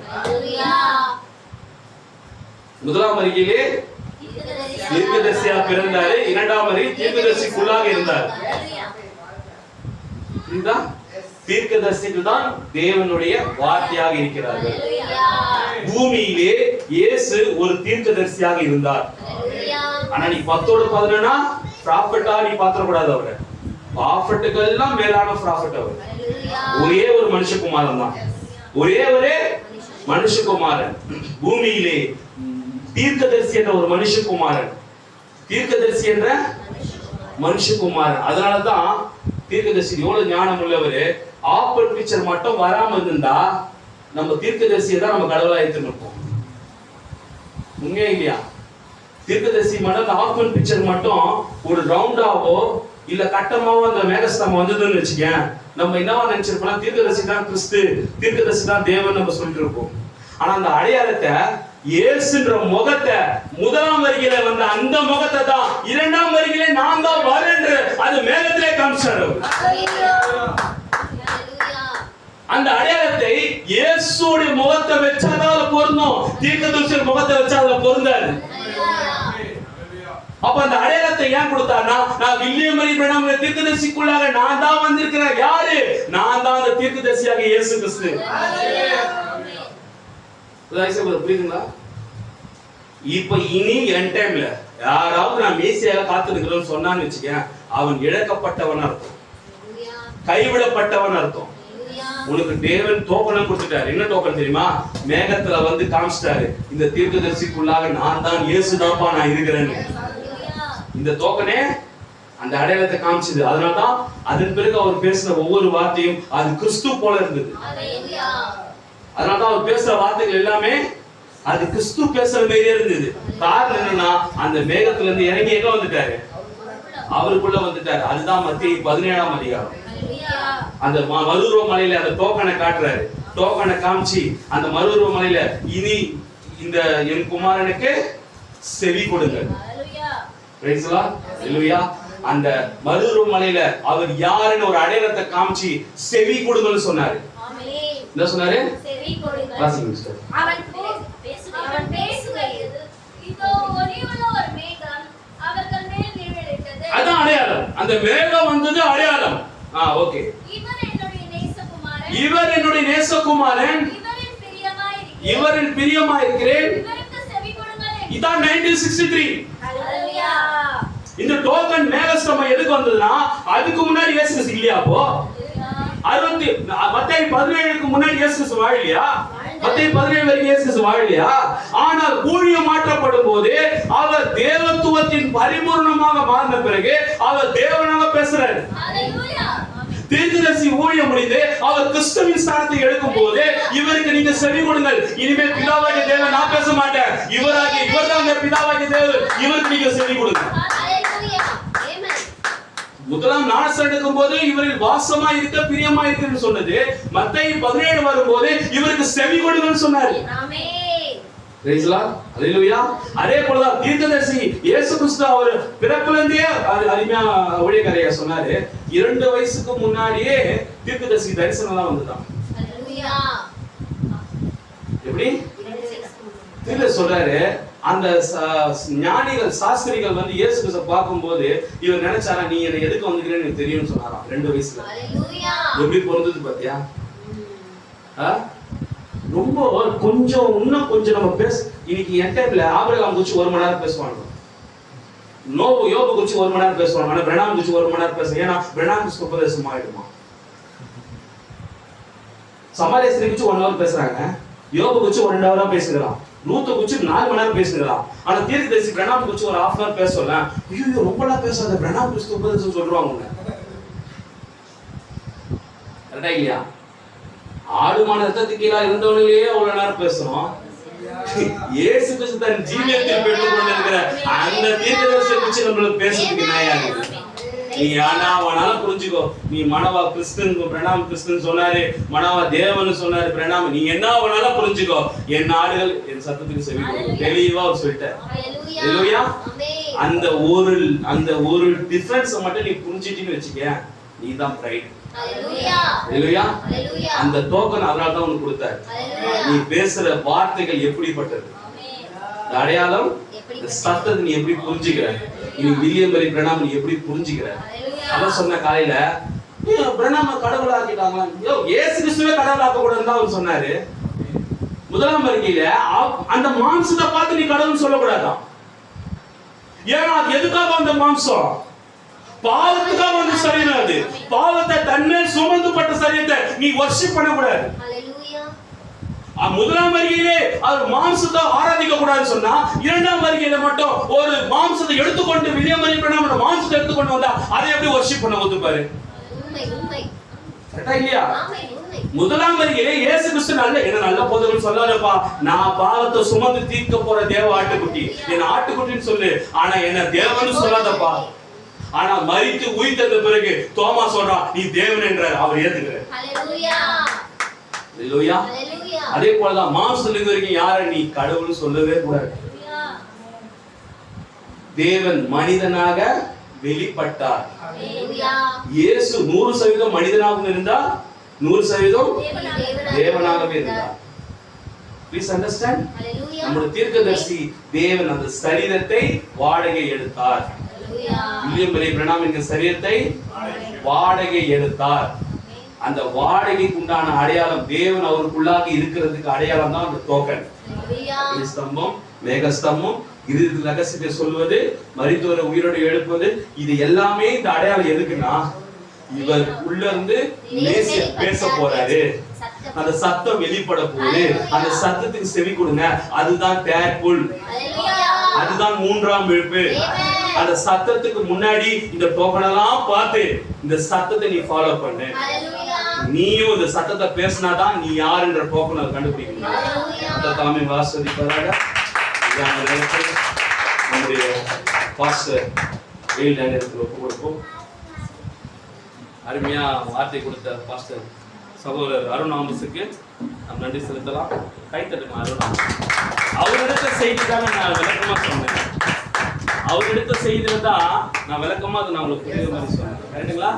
A: முதலாம் வருகையிலே தீர்க்கதரிசியா பிறந்தாரு, இரண்டாம் வருகை தீர்க்கதரிசிக்குள்ளாக இருந்தார். புரியுதா? தீர்க்கதரிசிகள் தான் தேவனுடைய வார்த்தையாக இருக்கிறார்கள். பூமியிலே இயேசு ஒரு தீர்க்கதரிசியாக இருந்தார். ஆனா நீ 10-11 ப்ராஃபட்டா நீ பாத்திரக்கூடாது. அவரை ப்ராஃபட்டுகள் எல்லாம் மேலான ப்ராஃபட். அவர் ஒரே ஒரு மனுஷகுமாரன் தான், ஒரே மனுஷகுமாரன். பூமியிலே தீர்க்கதரிசி என்ற ஒரு மனுஷகுமாரன், தீர்க்கதரிசி என்ற மனுஷகுமாரன். அதனாலதான் தீர்க்கதரிசி எவ்வளவு ஞானம் உள்ளவரு. ஆப்பல் பிக்சர் மட்டும் வராம இருந்தா நம்ம தீர்க்கதரிசியை தான் நம்ம கடவுளா ஏற்றுருப்போம். உண்மையா இல்லையா? தீர்க்கதரிசி மட்டும் ஆப்பல் பிக்சர் மட்டும் ஒரு ரவுண்டாவோ இல்ல கட்டமாவோ அந்த மேகஸ்தம்பம் வந்ததுன்னு வச்சுக்கேன், நம்ம என்னவா நினைச்சிருப்போம்? தீர்க்கதரிசி தான் கிறிஸ்து, தீர்க்கதரிசி தான் தேவன் நம்ம சொல்லிட்டு இருப்போம். ஆனா அந்த அடையாளத்தை, இயேசுன்ற முகத்தை, முதலாம் வருகையில வந்த அந்த முகத்தை தான் இரண்டாம் வருகையில நான் தான் வரேன் அது மேகத்திலே காமிச்சாரு. அந்த அடையாளத்தை இயேசுடைய முகத்தை வச்சாதான் பொருந்தும், தீர்க்கதரிசியோட முகத்தை வச்சா அதுல பொருந்தாது. அப்ப அந்த அடையாளத்தை ஏன் கொடுத்தாருன்னா, நான் வில்லியம் மரி பிரணாம் தீர்க்கதரிசிக்குள்ளாக நான் தான் வந்திருக்கிறேன். யாரு? நான் தான் அந்த தீர்க்கதரிசியாக இயேசு கிறிஸ்து. புரியுதுங்களா? இப்ப இனி என் டைம்ல யாராவது நான் மேசியாக காத்திருக்கிறேன்னு சொன்னான்னு வச்சுக்கேன், அவன் இழக்கப்பட்டவன் அர்த்தம், கைவிடப்பட்டவன் அர்த்தம். உனக்கு தேவன் டோக்கன் கொடுத்துட்டாரு. என்ன டோக்கன் தெரியுமா? மேகத்துல வந்து காமிச்சிட்டாரு, இந்த தீர்க்கதரிசிக்குள்ளாக நான் தான் இயேசுதான்ப்பா நான் இருக்கிறேன்னு. இந்த டோக்கனே அந்த அடையாளத்தை காமிச்சது. அதனாலதான் அதன் பிறகு அவர் பேசின ஒவ்வொரு வார்த்தையும் அது கிறிஸ்து போல இருந்தது. அதனாலதான் அவர் பேசுற வார்த்தைகள் எல்லாமே அது கிறிஸ்து பேசுற மாதிரியே இருந்தது. காரணம் என்னன்னா, அந்த மேகத்துல இருந்து இறங்கி எங்க வந்துட்டாரு? அவருக்குள்ள வந்துட்டாரு. அதுதான் மத்திய 17ஆம் அதிகாரம். அந்த மருத்துவ மலையில அந்த டோக்கனை காட்டுறாரு. டோக்கனை காமிச்சு அந்த மருத்துவ மலையில இனி இந்த என் குமாரனுக்கு செவி கொடுங்க. அந்த மருத்துவ மலையில அவர் யாருன்னு ஒரு அடையாளத்தை காமிச்சு செவி கொடுங்கன்னு சொன்னாரு. என்ன சொன்னாரு? செவி கொடுங்க. அவன் பேசுகையில் இதோ ஒளியுள்ள ஒரு மேகம் அவர்கள் மேல் நிழலிட்டது. அதான் அடையாளம். அந்த மேகம் வந்தது அடையாளம். ஓகே. இவர் என்னுடைய நேசகுமாரன், இவரில் பிரியமாயிருக்கிறேன், இவருக்கு செவி கொடுங்கள். இதான் 1963. ஹalleluya. இந்த டோக்கன் மேகஸ்தம்பம் எதுக்கு வந்ததுன்னா, அதுக்கு முன்னாடி இயேசு இல்லையா? அப்போ மத்தேயு 17க்கு முன்னாடி இயேசு வாழலையா? மத்தேயு 17 வரைக்கும் இயேசு வாழலையா? ஆனால் ஊழியம் மாற்றப்படும் போது அவர் தேவத்துவத்தின் பரிபூர்ணமாக மாறின பிறகு அவர் தேவனாக பேசுறாரு. தீர்க்கதரிசி ஊழியம் முடிந்து அவர் கிறிஸ்துவின் ஸ்தானத்தை எடுக்கும் போது இவருக்கு நீங்க செவி கொடுங்கள், இனிமேல் பிதாவாகிய தேவன் நான் பேச மாட்டேன், இவர்தான் பிதாவாகிய தேவன், இவருக்கு நீங்க செவி கொடுங்க. முதலாம் ஞானஸ்நானம் எடுக்கும் போது இவரில் வாசமா இருக்க பிரியமா இருக்குன்னு சொன்னது. மத்தேயு 17 வரும்போது இவருக்கு செவி கொடுங்கன்னு சொன்னாரு. ஆமென். Praise lord. ஹalleluya. அதே போல தீர்க்கதரிசி இயேசு கிறிஸ்து அவர் பிறப்பிலிருந்தே அருமையா ஊழியக்காரயா சொன்னாரு. 2 வயசுக்கு முன்னாடியே தீர்க்கதரிசி தரிசனம்லாம் வந்துதான். ஹalleluya. எப்படி? தீர்க்க சொல்றாரு. அந்த ஞானிகள் சாஸ்திரிகள் வந்து இயேசு கிறிஸ்துவை பார்க்கும்போது இவர் நினைச்சாரா, நீ என்ன எதுக்கு வந்துக்கிறேன்னு எனக்கு தெரியும்னு சொன்னாராம் 2 வயசுல. எப்படி பொருந்தது பாத்தியா? ரொம்ப கொஞ்சம் இன்னும் கொஞ்சம் நம்ம இன்னைக்கு என் டைம்ல ஆபிரகாம் குறிச்சு 1 மணி நேரம் பேசுவாங்க. யோபு குறிச்சு 1 மணி நேரம் பேசுவாங்க, ஆனா பிரணாம் குறிச்சு 1 மணி நேரம் பேசுவாங்க. ஏன்னா பிரணாம் குறிச்சு உபதேசம் ஆயிடுமா. சமாரிய ஸ்திரீ குறிச்சு 1 hour பேசுறாங்க, யோபு குறிச்சு 1 hour பேசுகிறான், ரூத்தை குறிச்சு 4 மணி நேரம் பேசுகிறான். ஆனா தீர்க்கதரிசி பிரணாம் குறிச்சு ஒரு 1/2 hour பேசல. ஐயோ ரொம்பலாம் பேசாத, பிரணாம் குறிச்சு உபதேசம் சொல்றாங்க. கரெக்டா இல்லையா? ஆடுமான ரத்தத்துக்கு கீழே இருந்தவனையே அவ்வளவு நேரம் பேசணும். இயேசு கிறிஸ்து தன் ஜீவியத்தை பெற்றுக் கொண்டிருக்கிற அந்த தீர்க்கதரிசியை குறிச்சு நம்மளுக்கு பேசுறதுக்கு நாயாது. நீ ஆனாவனால புரிஞ்சுக்கோ. நீ மனவா கிறிஸ்தன், பிரணாம் கிறிஸ்தன் சொன்னாரு, மனவா தேவன் சொன்னாரு, பிரணாம் நீ என்ன ஆவனால புரிஞ்சுக்கோ. என் ஆடுகள் என் சத்தத்துக்கு செவி கொடுக்கும். தெளிவா அவர் சொல்லிட்டார். ஹல்லேலூயா. அந்த ஒரு டிஃபரன்ஸ் மட்டும் நீ புரிஞ்சிட்டீன்னு வச்சுக்க, நீ தான் பிரைட். ஹல்லேலூயா. அந்த டோக்கன் அதனால தான் உனக்கு கொடுத்தார். நீ பேசுற வார்த்தைகள் எப்படிப்பட்டது, அடையாளம், சத்தத்தை நீ எப்படி புரிஞ்சுக்கிற, நீ வில்லியம் பெரி பிரணாம் நீ எப்படி புரிஞ்சுக்கிற. அதான் சொன்ன காலையில பிரணாம கடவுள் ஆக்கிட்டாங்க. இயேசு கிறிஸ்துவே கடவுள் ஆக்க கூடாதுன்னு தான் அவர் சொன்னாரு. முதலாம் அறிக்கையில அந்த மாம்சத்தை பார்த்து நீ கடவுள் சொல்லக்கூடாதான். ஏன்னா அது எதுக்காக அந்த மாம்சம்? பாவத்துக்காக வந்து சரீரம். அது பாவத்தை தன்னை சுமந்துப்பட்ட சரீரத்தை நீ வர்ஷிப் பண்ணக்கூடாது. முதலாம் வருகையிலே அவர் மாம்சத்தை ஆராதிக்க கூடாதுன்னு சொன்னா, இரண்டாம் வருகையில மட்டும் ஒரு மாம்சத்தை எடுத்துக்கொண்டு வில்லியம் பெரி பிரணாம் மாம்சத்தை எடுத்துக்கொண்டு வந்தா அதை எப்படி வர்ஷிப் பண்ண ஒத்துப்பாரு? கரெக்டா இல்லையா? முதலாம் வருகையிலே இயேசு கிறிஸ்து நல்ல போதகர் சொல்லாதப்பா, நான் பாவத்தை சுமந்து தீர்க்க போற தேவ ஆட்டுக்குட்டி, என்ன ஆட்டுக்குட்டின்னு சொல்லு, ஆனா என்ன தேவன்னு சொல்லாதப்பா. ஆனா மரித்து உயிர்த்தெழுந்த பிறகு தோமா சொல்றான், நீ தேவன் என்றார், அவர் ஏத்துக்கிறார். ஹல்லேலூயா. ஹல்லேலூயா. அதே போலதான் மாம்சத்துல இருந்த வரைக்கும் யாரை நீ கடவுள்னு சொல்லவே கூடாது. தேவன் மனிதனாக வெளிப்பட்டார். இயேசு 100% மனிதனாகவும் இருந்தார், 100% தேவனாகவே இருந்தார். Please understand? நம்முடைய தீர்க்கதரிசி தேவன் அந்த சரீரத்தை வாடகை எடுத்தார். வில்லியம் பெரி பிரணாம் என்கிற சரீரத்தை வாடகை எடுத்தார். அந்த வாடகைக்கு உண்டான அடையாளம் தேவன் அவருக்குள்ளாக இருக்கிறதுக்கு அடையாளம் தான் அந்த டோக்கன். ஸ்தம்பம், மேகஸ்தம்பம், இறுதி ரகசியத்தை சொல்வது, மரித்தோரை உயிரோடு எழுப்புவது, இது எல்லாமே இந்த அடையாளம் எதுக்குன்னா இவர் உள்ள இருந்து பேச போறாரு, அந்த சத்தம் வெளிப்பட போகுது, அந்த சத்தத்துக்கு செவி கொடுங்க. அதுதான் தேர்புல், அதுதான் மூன்றாம் விழுப்பு. அந்த சத்தத்துக்கு முன்னாடி இந்த டோக்கனெல்லாம் பார்த்து இந்த சத்தத்தை நீ ஃபாலோ பண்ணு. நீயும் இந்த சத்தத்தை பேசினாதான் நீ யாருன்ற டோக்கனை கண்டுபிடிக்கணும். அந்த தாமே வாசதிப்பதாக நம்முடைய பாஸ்டர் வெயில் நேரத்தில் ஒப்பு கொடுப்போம். அருமையா வார்த்தை கொடுத்த பாஸ்டர் சகோதரர் அருண் ஆமஸுக்கு நாம் நன்றி செலுத்தலாம். கைத்தட்டுங்க அருண். அவரிடத்த செய்தி தானே நான் விளக்கமா சொன்னேன். அவர் எடுத்த செய்தியில தான் நான் விளக்கமா அதை நான் உங்களுக்கு புரியுற மாதிரி சொன்னேன். கரெக்டுங்களா?